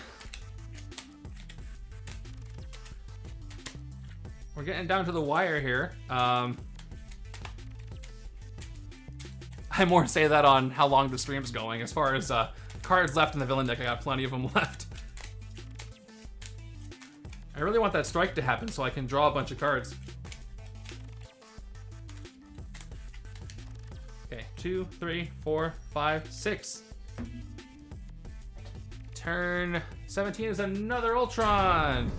We're getting down to the wire here. I more say that on how long the stream's going. As far as cards left in the villain deck, I got plenty of them left. I really want that strike to happen so I can draw a bunch of cards. Okay, 2, 3, 4, 5, 6. Turn 17 is another Ultron.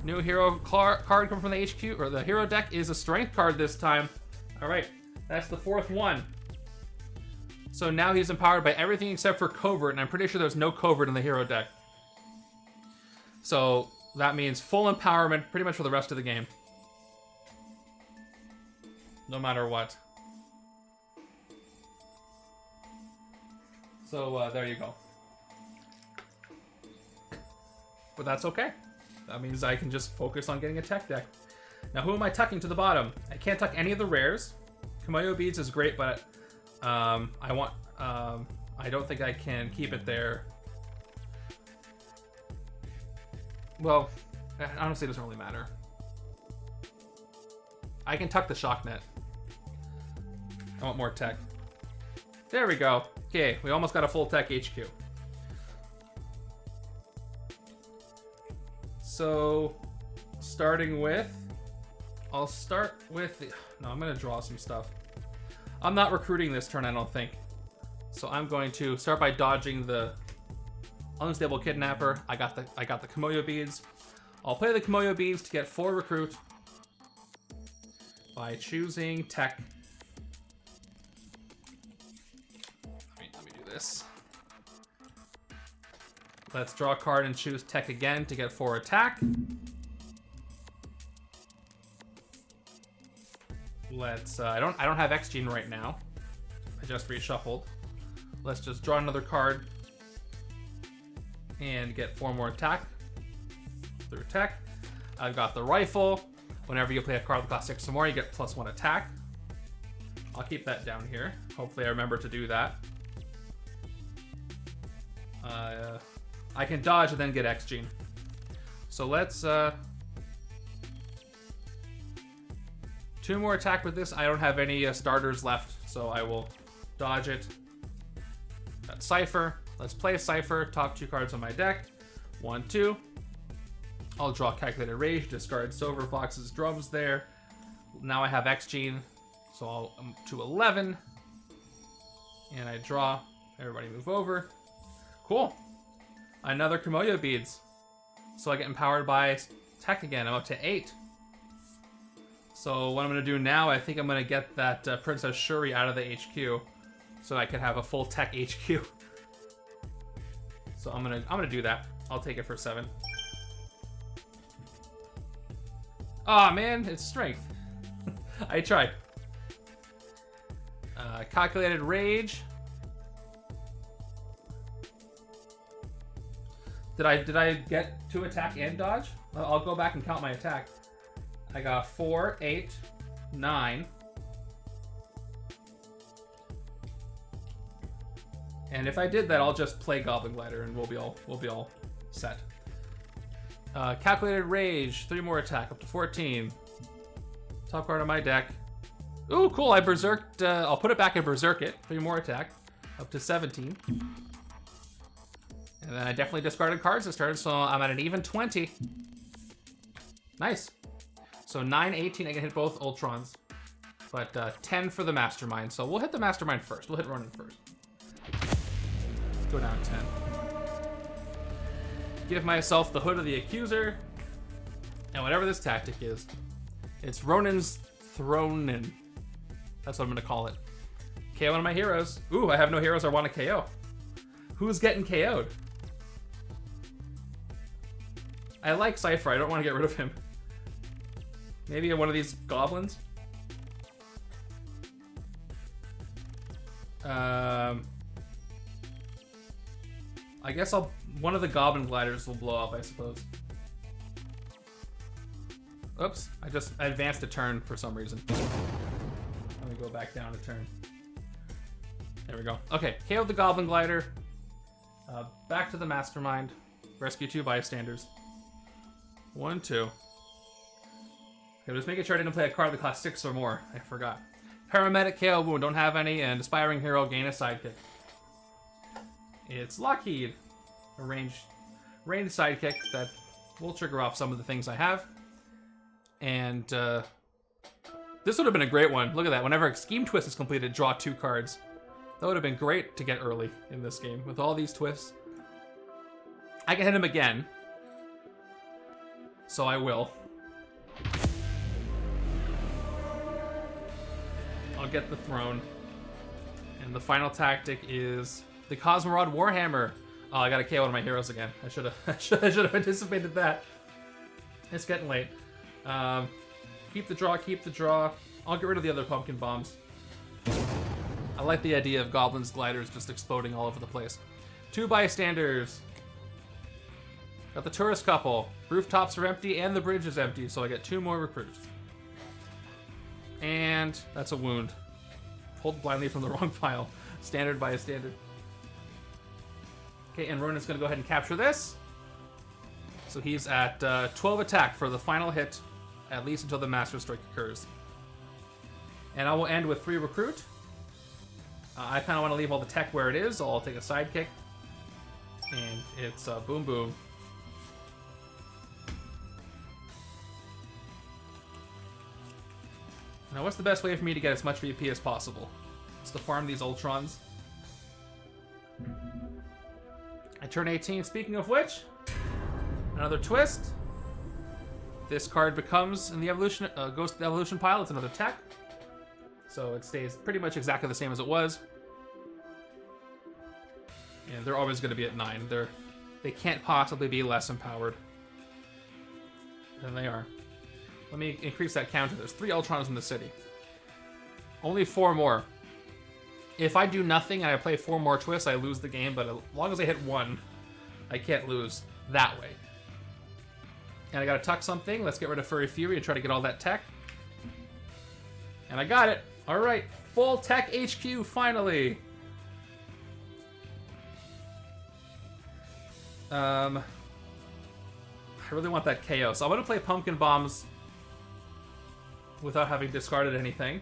New hero card coming from the HQ, or the hero deck, is a strength card this time. All right, that's the 4th one. So now he's empowered by everything except for Covert, and I'm pretty sure there's no Covert in the hero deck. So that means full empowerment pretty much for the rest of the game. No matter what. So there you go. But that's okay. That means I can just focus on getting a tech deck. Now, who am I tucking to the bottom? I can't tuck any of the rares. Kimoyo Beads is great, but I don't think I can keep it there. Well, honestly, it doesn't really matter. I can tuck the shock net. I want more tech. There we go. Okay, we almost got a full tech HQ. So, I'll start with no, I'm gonna draw some stuff. I'm not recruiting this turn, I don't think. So I'm going to start by dodging the Unstable Kidnapper. I got the Kimoyo Beads. I'll play the Kimoyo Beads to get 4 recruit by choosing tech. Let me do this. Let's draw a card and choose tech again to get 4 attack. Let's I don't have X-Gene right now. I just reshuffled. Let's just draw another card and get 4 more attack through tech. I've got the rifle. Whenever you play a card that costs 6 or more, you get +1 attack. I'll keep that down here. Hopefully I remember to do that. I can dodge and then get X-Gene. So let's 2 more attack with this. I don't have any starters left, so I will dodge it. That's Cypher. Let's play Cypher. Top 2 cards on my deck. 1, 2. I'll draw Calculated Rage, discard Silver Fox's Drums there. Now I have X-Gene, so I'll to 11. And I draw. Everybody move over. Cool. Another Kimoyo Beads. So I get empowered by tech again. I'm up to 8. So what I'm going to do now, I think I'm going to get that Princess Shuri out of the HQ so I can have a full tech HQ. So I'm gonna do that. I'll take it for 7. Aw, man, it's strength. I tried. Calculated Rage. Did I get 2 attack and dodge? I'll go back and count my attack. I got 4, 8, 9. And if I did that, I'll just play Goblin Glider and we'll be all set. Calculated Rage, 3 more attack, up to 14. Top card on my deck. Ooh, cool, I berserked. I'll put it back and berserk it. 3 more attack, up to 17. And then I definitely discarded cards this turn, so I'm at an even 20. Nice. So 9, 18, I can hit both Ultrons. But 10 for the Mastermind. So we'll hit the Mastermind first. We'll hit Ronan first. Go down 10. Give myself the Hood of the Accuser. And whatever this tactic is, it's Ronan's Thronin. That's what I'm going to call it. KO one of my heroes. Ooh, I have no heroes I want to KO. Who's getting KO'd? I like Cypher. I don't want to get rid of him. Maybe one of these goblins? I guess one of the Goblin gliders will blow up, I suppose. Oops, I advanced a turn for some reason. Let me go back down a turn. There we go. Okay, KO the Goblin glider. Back to the Mastermind. Rescue 2 bystanders. 1, 2. Okay, just making sure I didn't play a card that cost 6 or more. I forgot. Paramedic, KO wound, don't have any, and Aspiring Hero, gain a sidekick. It's Lockheed. A ranged sidekick that will trigger off some of the things I have. And this would have been a great one. Look at that. Whenever Scheme Twist is completed, draw 2 cards. That would have been great to get early in this game. With all these twists. I can hit him again. So I will. I'll get the throne. And the final tactic is the Cosmorod Warhammer. Oh, I gotta KO one of my heroes again. I should have anticipated that. It's getting late. Keep the draw. I'll get rid of the other pumpkin bombs. I like the idea of goblins gliders just exploding all over the place. 2 bystanders. Got the tourist couple. Rooftops are empty and the bridge is empty, so I get 2 more recruits. And that's a wound. Pulled blindly from the wrong pile. Standard by a standard. Okay, and Ronan's gonna go ahead and capture this. So he's at 12 attack for the final hit, at least until the Master Strike occurs. And I will end with 3 recruit. I kind of want to leave all the tech where it is. I'll take a sidekick. And it's boom boom. Now what's the best way for me to get as much VP as possible? It's to farm these Ultrons. I turn 18. Speaking of which, another twist. This card becomes in the evolution, goes to the evolution pile. It's another tech. So it stays pretty much exactly the same as it was. And they're always going to be at 9. They can't possibly be less empowered than they are. Let me increase that counter. There's 3 Ultrons in the city. Only 4 more. If I do nothing and I play 4 more twists, I lose the game. But as long as I hit 1, I can't lose that way. And I gotta tuck something. Let's get rid of Furry Fury and try to get all that tech. And I got it. All right, full tech HQ finally. I really want that KO, so I'm gonna play Pumpkin Bombs without having discarded anything.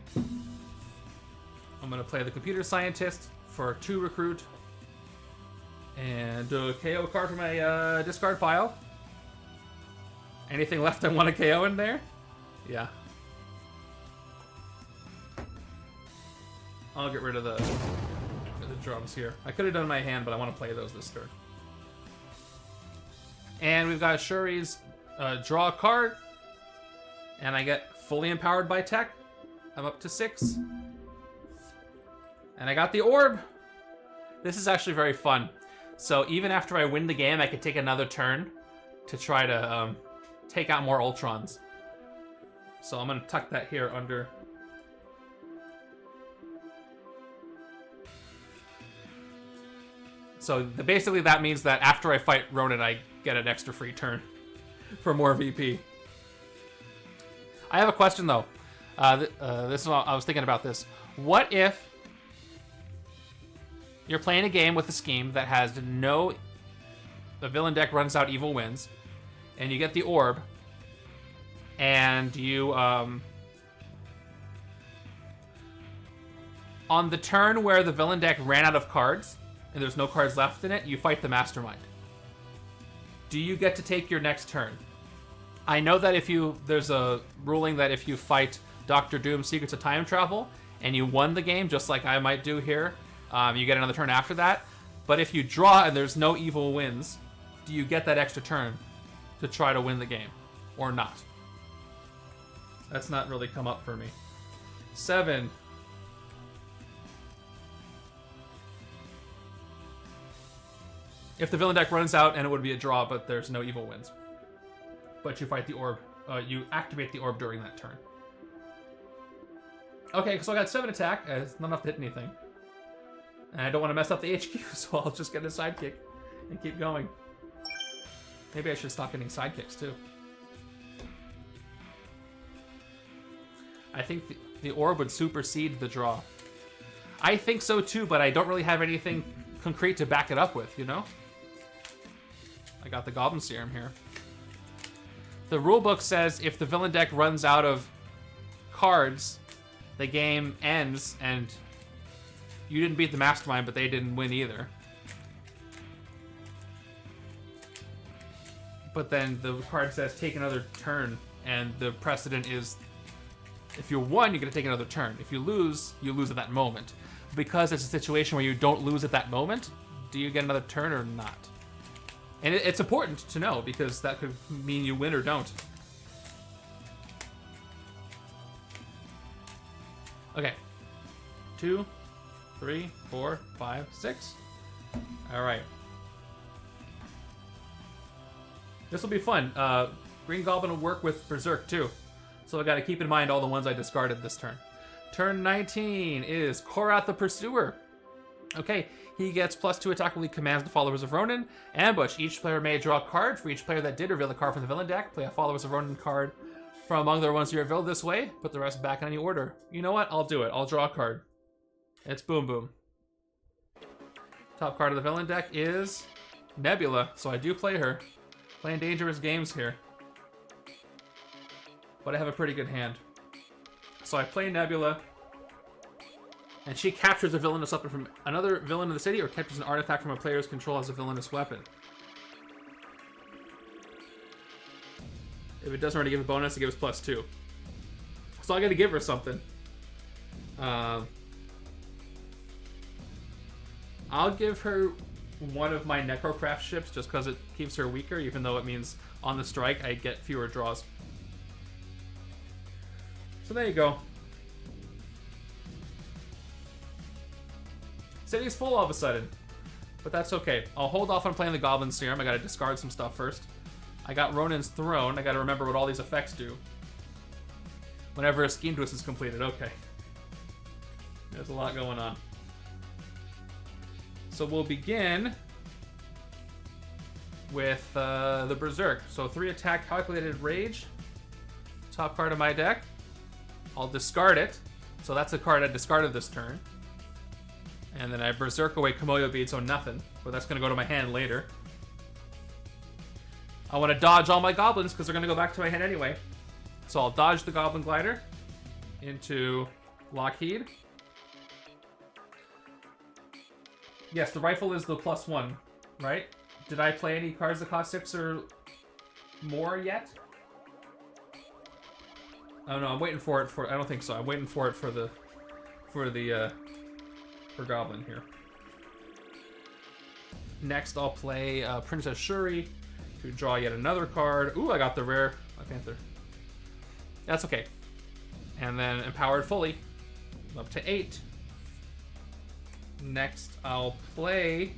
I'm gonna play the Computer Scientist for 2 recruit and a KO card for my discard pile. Anything left I want to KO in there? Yeah. I'll get rid of the drums here. I could have done my hand, but I want to play those this turn. And we've got Shuri's draw a card. And I get fully empowered by tech. I'm up to 6. And I got the orb. This is actually very fun. So even after I win the game, I could take another turn to try to take out more Ultrons. So I'm going to tuck that here under. So basically that means that after I fight Ronan, I get an extra free turn for more VP. I have a question though. This is I was thinking about this. What if you're playing a game with a scheme that has the villain deck runs out evil wins, and you get the orb, and you on the turn where the villain deck ran out of cards and there's no cards left in it, you fight the Mastermind. Do you get to take your next turn? I know that there's a ruling that if you fight Dr. Doom's Secrets of Time Travel and you won the game, just like I might do here, you get another turn after that. But if you draw and there's no evil wins, do you get that extra turn to try to win the game or not? That's not really come up for me. 7. If the villain deck runs out, and it would be a draw, but there's no evil wins. But you fight the orb. You activate the orb during that turn. Okay, so I got 7 attack. It's not enough to hit anything. And I don't want to mess up the HQ, so I'll just get a sidekick and keep going. Maybe I should stop getting sidekicks, too. I think the orb would supersede the draw. I think so, too, but I don't really have anything concrete to back it up with, you know? I got the Goblin Serum here. The rulebook says if the villain deck runs out of cards, the game ends, and you didn't beat the Mastermind, but they didn't win either. But then the card says take another turn, and the precedent is if you won, you're going to take another turn. If you lose at that moment. Because it's a situation where you don't lose at that moment, do you get another turn or not? And it's important to know, because that could mean you win or don't. Okay. 2, 3, 4, 5, 6. Alright. This will be fun. Green Goblin will work with Berserk too. So I gotta keep in mind all the ones I discarded this turn. Turn 19 is Korath the Pursuer. Okay, he gets +2 attack when he commands the followers of Ronan. Ambush. Each player may draw a card. For each player that did, reveal a card from the villain deck. Play a followers of Ronan card from among the ones you revealed this way. Put the rest back in any order. You know what? I'll do it. I'll draw a card. It's Boom Boom. Top card of the villain deck is Nebula, so I do play her. Playing dangerous games here. But I have a pretty good hand. So I play Nebula, and she captures a villainous weapon from another villain in the city, or captures an artifact from a player's control as a villainous weapon. If it doesn't already give a bonus, it gives +2. So I gotta give her something. I'll give her one of my Necrocraft ships just because it keeps her weaker, even though it means on the strike I get fewer draws. So there you go. City's full all of a sudden, but that's okay. I'll hold off on playing the Goblin Serum. I gotta discard some stuff first. I got Ronan's Throne. I gotta remember what all these effects do whenever a Scheme Twist is completed. Okay. There's a lot going on. So we'll begin with the Berserk. So 3 attack, Calculated Rage. Top card of my deck. I'll discard it. So that's a card I discarded this turn. And then I Berserk away Komoyo Bead, so nothing. But that's going to go to my hand later. I want to dodge all my goblins because they're going to go back to my hand anyway. So I'll dodge the Goblin Glider into Lockheed. Yes, the rifle is the +1, right? Did I play any cards that cost 6 or more yet? Oh no, I'm waiting for it for. I don't think so. I'm waiting for it for Goblin here. Next, I'll play Princess Shuri to draw yet another card. Ooh, I got the rare Black Panther. That's okay. And then Empowered fully, up to 8. Next, I'll play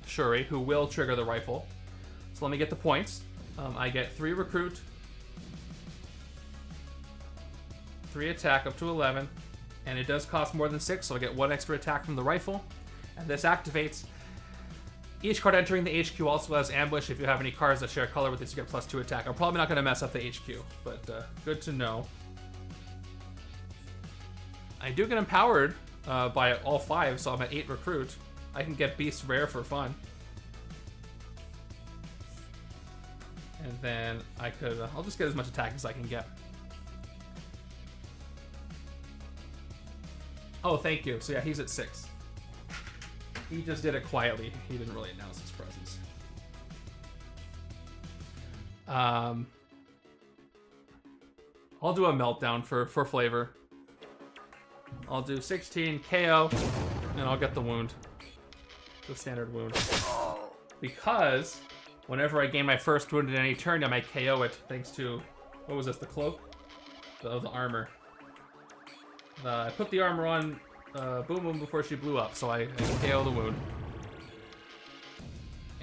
Shuri, who will trigger the rifle. So let me get the points. I get 3 recruit, 3 attack up to 11, and it does cost more than 6, so I get 1 extra attack from the rifle. And this activates. Each card entering the HQ also has ambush. If you have any cards that share color with this, you get +2 attack. I'm probably not going to mess up the HQ, but good to know. I do get empowered by all 5, so I'm at 8 recruit. I can get Beast Rare for fun. And then I could, I'll just get as much attack as I can get. Oh, thank you. So yeah, he's at 6. He just did it quietly. He didn't really announce his presence. I'll do a meltdown for flavor. I'll do 16 KO, and I'll get the wound. The standard wound. Because whenever I gain my first wound in any turn, I might KO it thanks to, what was this, the cloak? the armor. I put the armor on Boom Boom before she blew up, so I KO the wound.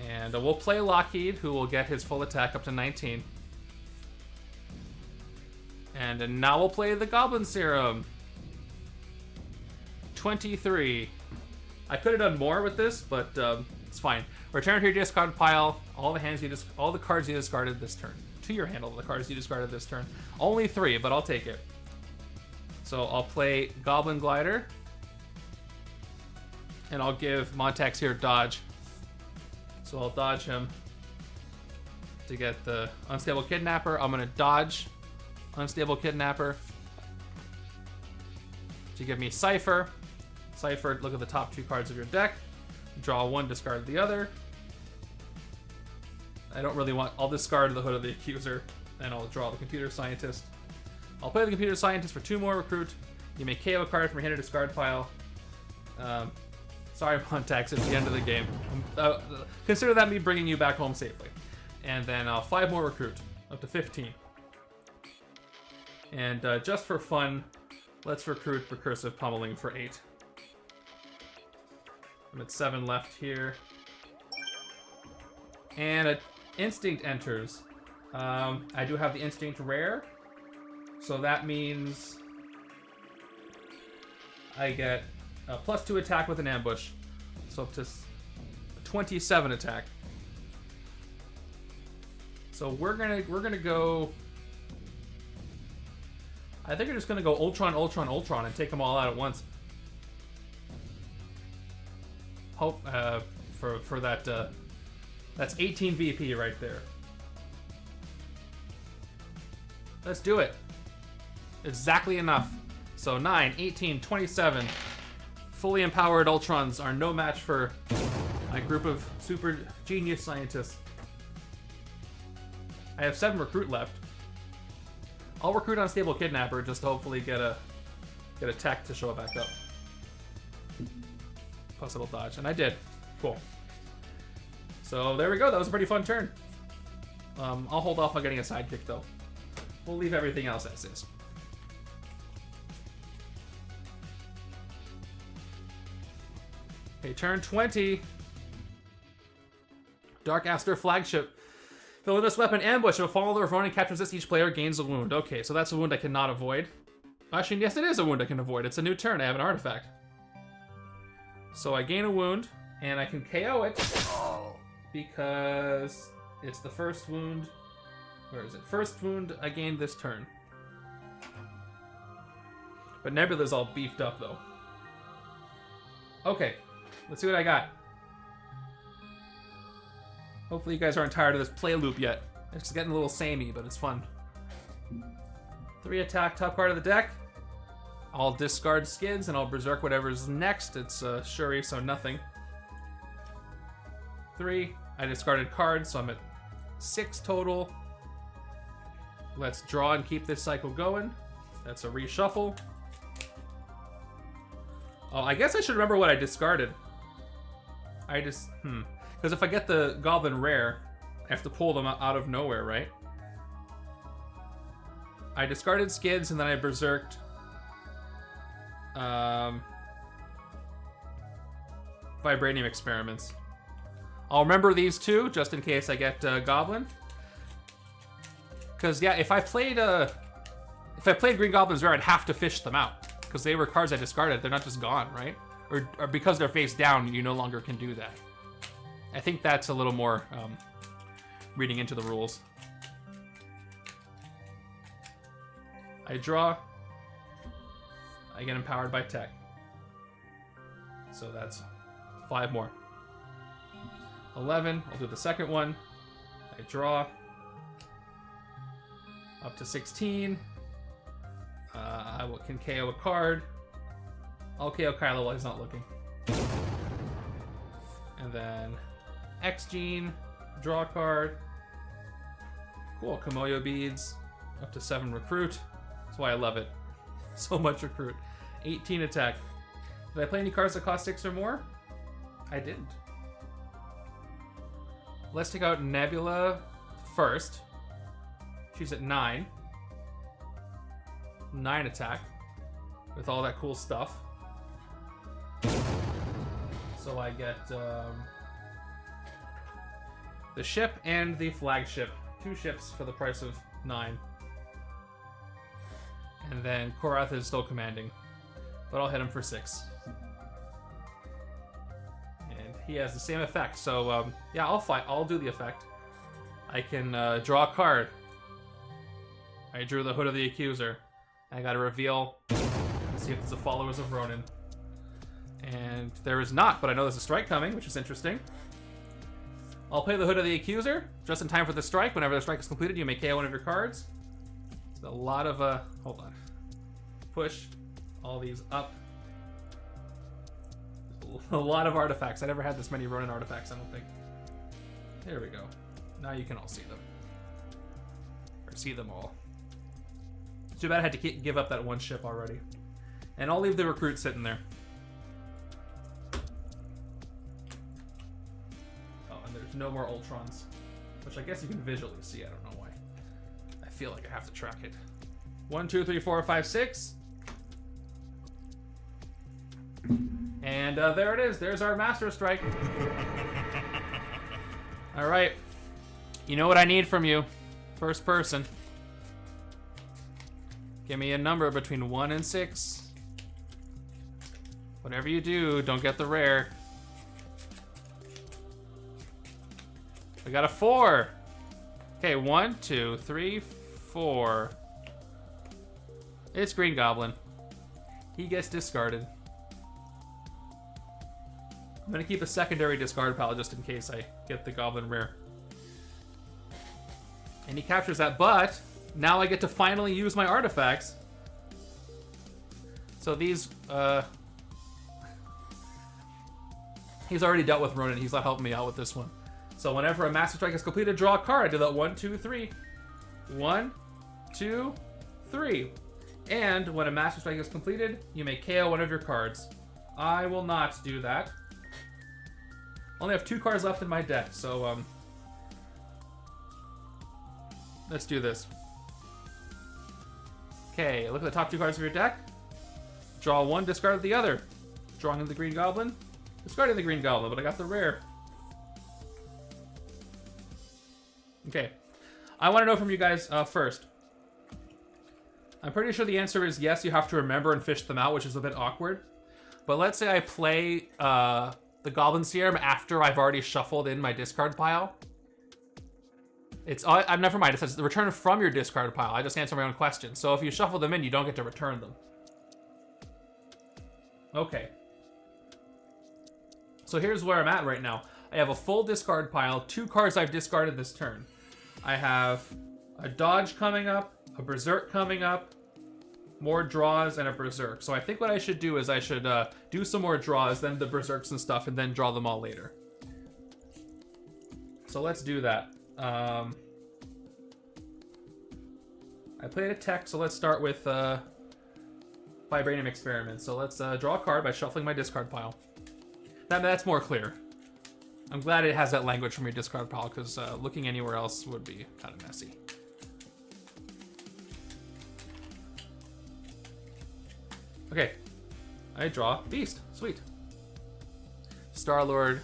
And we'll play Lockheed, who will get his full attack up to 19. And now we'll play the Goblin Serum. 23. I could have done more with this, but it's fine. Return to your discard pile all the cards you discarded this turn. To your hand, all the cards you discarded this turn. Only 3, but I'll take it. So I'll play Goblin Glider. And I'll give Montax here dodge. So I'll dodge him to get the Unstable Kidnapper. I'm going to dodge Unstable Kidnapper to give me Cypher. Cypher, look at the top 2 cards of your deck. Draw 1, discard the other. I don't really want... I'll discard the Hood of the Accuser, and I'll draw the Computer Scientist. I'll play the Computer Scientist for 2 more recruit. You may KO a card from your hand or discard pile. Sorry, Montax, it's the end of the game. Consider that me bringing you back home safely. And then 5 more recruit, up to 15. And just for fun, let's recruit Recursive Pummeling for 8. I'm at 7 left here. And an Instinct enters. I do have the Instinct rare. So that means I get a +2 attack with an ambush. So up to 27 attack. So we're gonna go. I think we're just gonna go Ultron, Ultron, Ultron, and take them all out at once. Hope for that. That's 18 VP right there. Let's do it. Exactly enough. So 9, 18, 27. Fully empowered Ultrons are no match for my group of super genius scientists. I have 7 recruit left. I'll recruit Unstable Kidnapper just to hopefully get a tech to show it back up. Plus it'll dodge, and I did. Cool. So there we go. That was a pretty fun turn. I'll hold off on getting a sidekick though. We'll leave everything else as is. Okay, turn 20. Dark Aster Flagship. Fill this weapon ambush. If a follower of Ronan captures this, each player gains a wound. Okay, so that's a wound I cannot avoid. Actually, yes, it is a wound I can avoid. It's a new turn. I have an artifact. So I gain a wound, and I can KO it because it's the first wound. Where is it? First wound I gained this turn. But Nebula's all beefed up, though. Okay, let's see what I got. Hopefully you guys aren't tired of this play loop yet. It's getting a little samey, but it's fun. 3 attack, top card of the deck. I'll discard Skids, and I'll berserk whatever's next. It's Shuri, so nothing. 3, I discarded cards, so I'm at 6 total. Let's draw and keep this cycle going. That's a reshuffle. Oh, I guess I should remember what I discarded. Because if I get the Goblin Rare, I have to pull them out of nowhere, right? I discarded Skids, and then I berserked Vibranium Experiments. I'll remember these 2, just in case I get Goblin. Because, yeah, if I played Green Goblin's Rare, I'd have to fish them out. Because they were cards I discarded. They're not just gone, right? Or because they're face down, you no longer can do that. I think that's a little more reading into the rules. I draw. I get empowered by tech. So that's 5 more. 11. I'll do the second one. I draw. Up to 16. I can KO a card. I'll KO Kylo while he's not looking. And then X-Gene, draw a card. Cool, Komoyo Beads, up to 7 recruit. That's why I love it. So much recruit. 18 attack. Did I play any cards that cost 6 or more? I didn't. Let's take out Nebula first. She's at 9. 9 attack with all that cool stuff. So I get the ship and the flagship. 2 ships for the price of 9. And then Korath is still commanding, but I'll hit him for 6. And he has the same effect, so yeah, I'll fight. I'll do the effect. I can draw a card. I drew the Hood of the Accuser. I gotta reveal, see if there's a Followers of Ronan. And there is not, but I know there's a strike coming, which is interesting. I'll play the Hood of the Accuser, just in time for the strike. Whenever the strike is completed, you may KO one of your cards. It's a lot of, hold on. Push all these up. A lot of artifacts. I never had this many Ronan artifacts, I don't think. There we go. Now you can all see them. Or see them all. Too bad I had to give up that 1 ship already. And I'll leave the recruit sitting there. Oh, and there's no more Ultrons. Which I guess you can visually see. I don't know why. I feel like I have to track it. 1, 2, 3, 4, 5, 6. And there it is. There's our Master Strike. Alright. You know what I need from you. First person. Give me a number between 1 and 6. Whatever you do, don't get the rare. We got a 4. Okay, 1, 2, 3, 4. It's Green Goblin. He gets discarded. I'm gonna keep a secondary discard pile just in case I get the Goblin rare. And he captures that, but now I get to finally use my artifacts. So these, he's already dealt with Ronan. He's not helping me out with this one. So whenever a Master Strike is completed, draw a card. I do that 1, 2, 3. 1, 2, 3. And when a Master Strike is completed, you may KO one of your cards. I will not do that. I only have 2 cards left in my deck, so let's do this. Okay, look at the top 2 cards of your deck. Draw 1, discard the other. Drawing the Green Goblin, discarding the Green Goblin, but I got the rare. Okay, I want to know from you guys first. I'm pretty sure the answer is yes, you have to remember and fish them out, which is a bit awkward. But let's say I play the Goblin Serum after I've already shuffled in my discard pile. I'm never mind. It says return from your discard pile. I just answer my own question. So if you shuffle them in, you don't get to return them. Okay. So here's where I'm at right now. I have a full discard pile. 2 cards I've discarded this turn. I have a dodge coming up, a berserk coming up, more draws, and a berserk. So I think what I should do is I should do some more draws, then the berserks and stuff, and then draw them all later. So let's do that. I played a tech, so let's start with Vibranium Experiment. So let's draw a card by shuffling my discard pile. That's more clear. I'm glad it has that language from your discard pile, because looking anywhere else would be kind of messy. Okay, I draw Beast. Sweet. Star-Lord,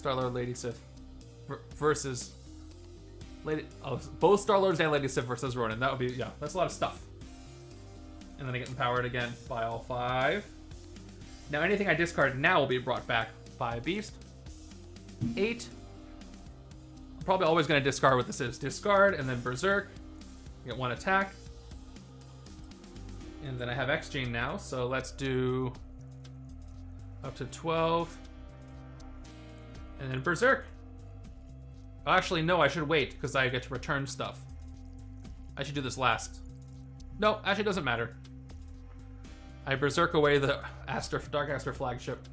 Lady Sif versus Lady. Oh, both Star-Lords and Lady Sif versus Ronan. That would be, yeah, that's a lot of stuff. And then I get empowered again by all 5. Now anything I discard now will be brought back by Beast. 8. I'm probably always going to discard what this is. Discard and then Berserk. Get 1 attack. And then I have X-Gene now, so let's do up to 12. And then Berserk. Actually, no, I should wait, because I get to return stuff. I should do this last. No, actually, it doesn't matter. I Berserk away the Dark Aster flagship.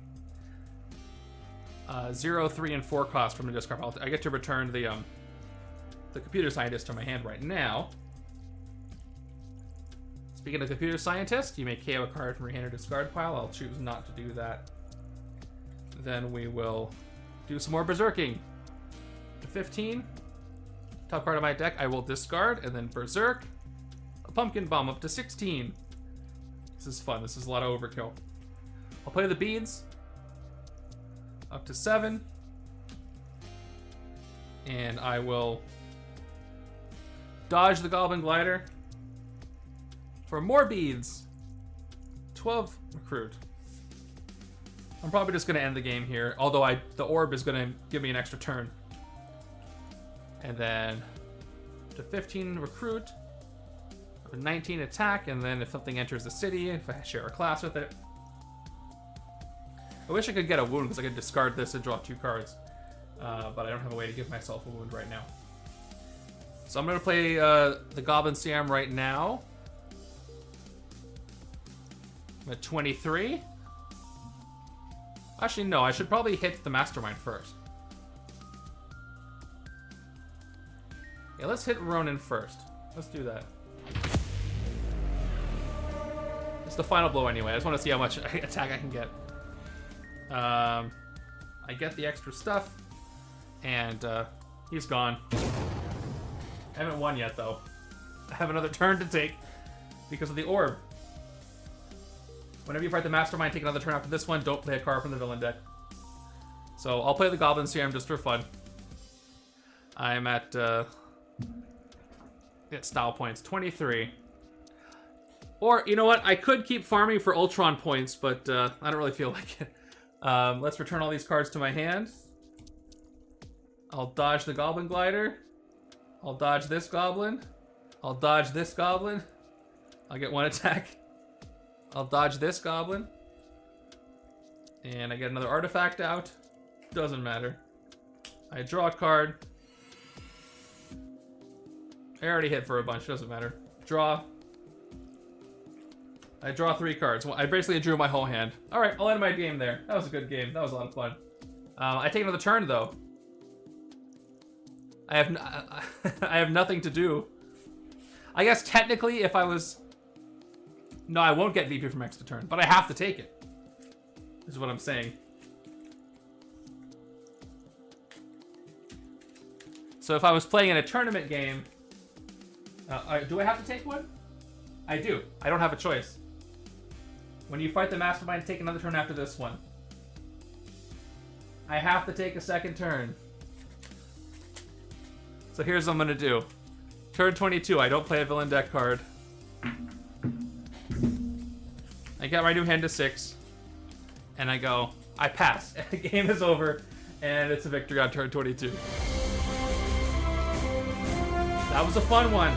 0, 3, and 4 cost from the discard pile. I get to return the Computer Scientist to my hand right now. Speaking of Computer Scientist, you may KO a card from your hand or discard pile. I'll choose not to do that. Then we will do some more Berserking. To 15. Top card of my deck, I will discard, and then Berserk. Pumpkin Bomb up to 16. This is fun. This is a lot of overkill. I'll play the beads up to 7. And I will dodge the Goblin Glider for more beads. 12 recruit. I'm probably just going to end the game here, although the orb is going to give me an extra turn. And then to 15 recruit, 19 attack, and then if something enters the city, if I share a class with it. I wish I could get a wound because I could discard this and draw 2 cards. But I don't have a way to give myself a wound right now. So I'm going to play the Goblin CM right now. I'm at 23. Actually, no, I should probably hit the Mastermind first. Yeah, let's hit Ronan first. Let's do that. It's the final blow anyway. I just want to see how much attack I can get. I get the extra stuff. And he's gone. I haven't won yet, though. I have another turn to take because of the orb. Whenever you fight the Mastermind, take another turn after this one. Don't play a card from the villain deck. So I'll play the Goblin CM just for fun. I'm at style points, 23. Or, you know what? I could keep farming for Ultron points, but I don't really feel like it. Let's return all these cards to my hand. I'll dodge the Goblin Glider. I'll dodge this Goblin. I'll dodge this Goblin. I'll get 1 attack. I'll dodge this Goblin. And I get another artifact out. Doesn't matter. I draw a card. I already hit for a bunch. Doesn't matter. Draw. I draw 3 cards. Well, I basically drew my whole hand. Alright, I'll end my game there. That was a good game. That was a lot of fun. I take another turn, though. I have nothing to do. I guess technically if I was... No, I won't get VP from extra turn, but I have to take it. Is what I'm saying. So if I was playing in a tournament game... do I have to take one? I do. I don't have a choice. When you fight the Mastermind, take another turn after this one. I have to take a second turn. So here's what I'm going to do. Turn 22, I don't play a villain deck card. I get my new hand to 6. And I go, I pass. The game is over. And it's a victory on turn 22. That was a fun one.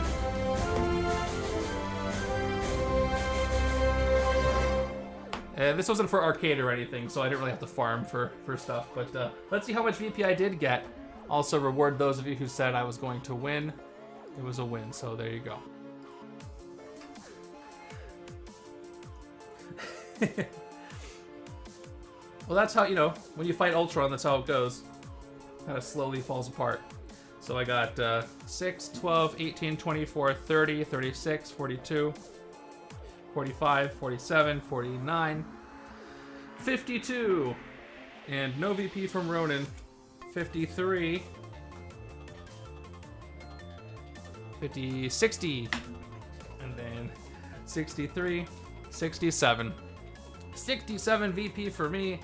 This wasn't for arcade or anything, so I didn't really have to farm for stuff. But let's see how much VP I did get. Also reward those of you who said I was going to win. It was a win, so there you go. Well, that's how, you know, when you fight Ultron, that's how it goes. Kind of slowly falls apart. So I got 6, 12, 18, 24, 30, 36, 42, 45, 47, 49, 52. And no VP from Ronan. 53, 60, and then 63, 67. 67 VP for me.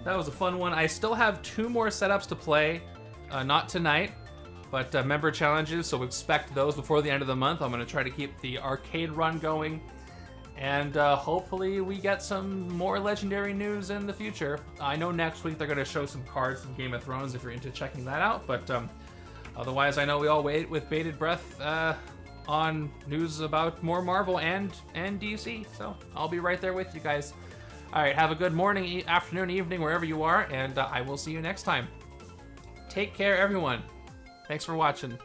That was a fun one. I still have 2 more setups to play. Not tonight, but member challenges, so expect those before the end of the month. I'm going to try to keep the arcade run going. And hopefully we get some more legendary news in the future. I know next week they're going to show some cards from Game of Thrones if you're into checking that out. But otherwise, I know we all wait with bated breath on news about more Marvel and DC. So I'll be right there with you guys. All right, have a good morning, afternoon, evening, wherever you are. And I will see you next time. Take care, everyone. Thanks for watching.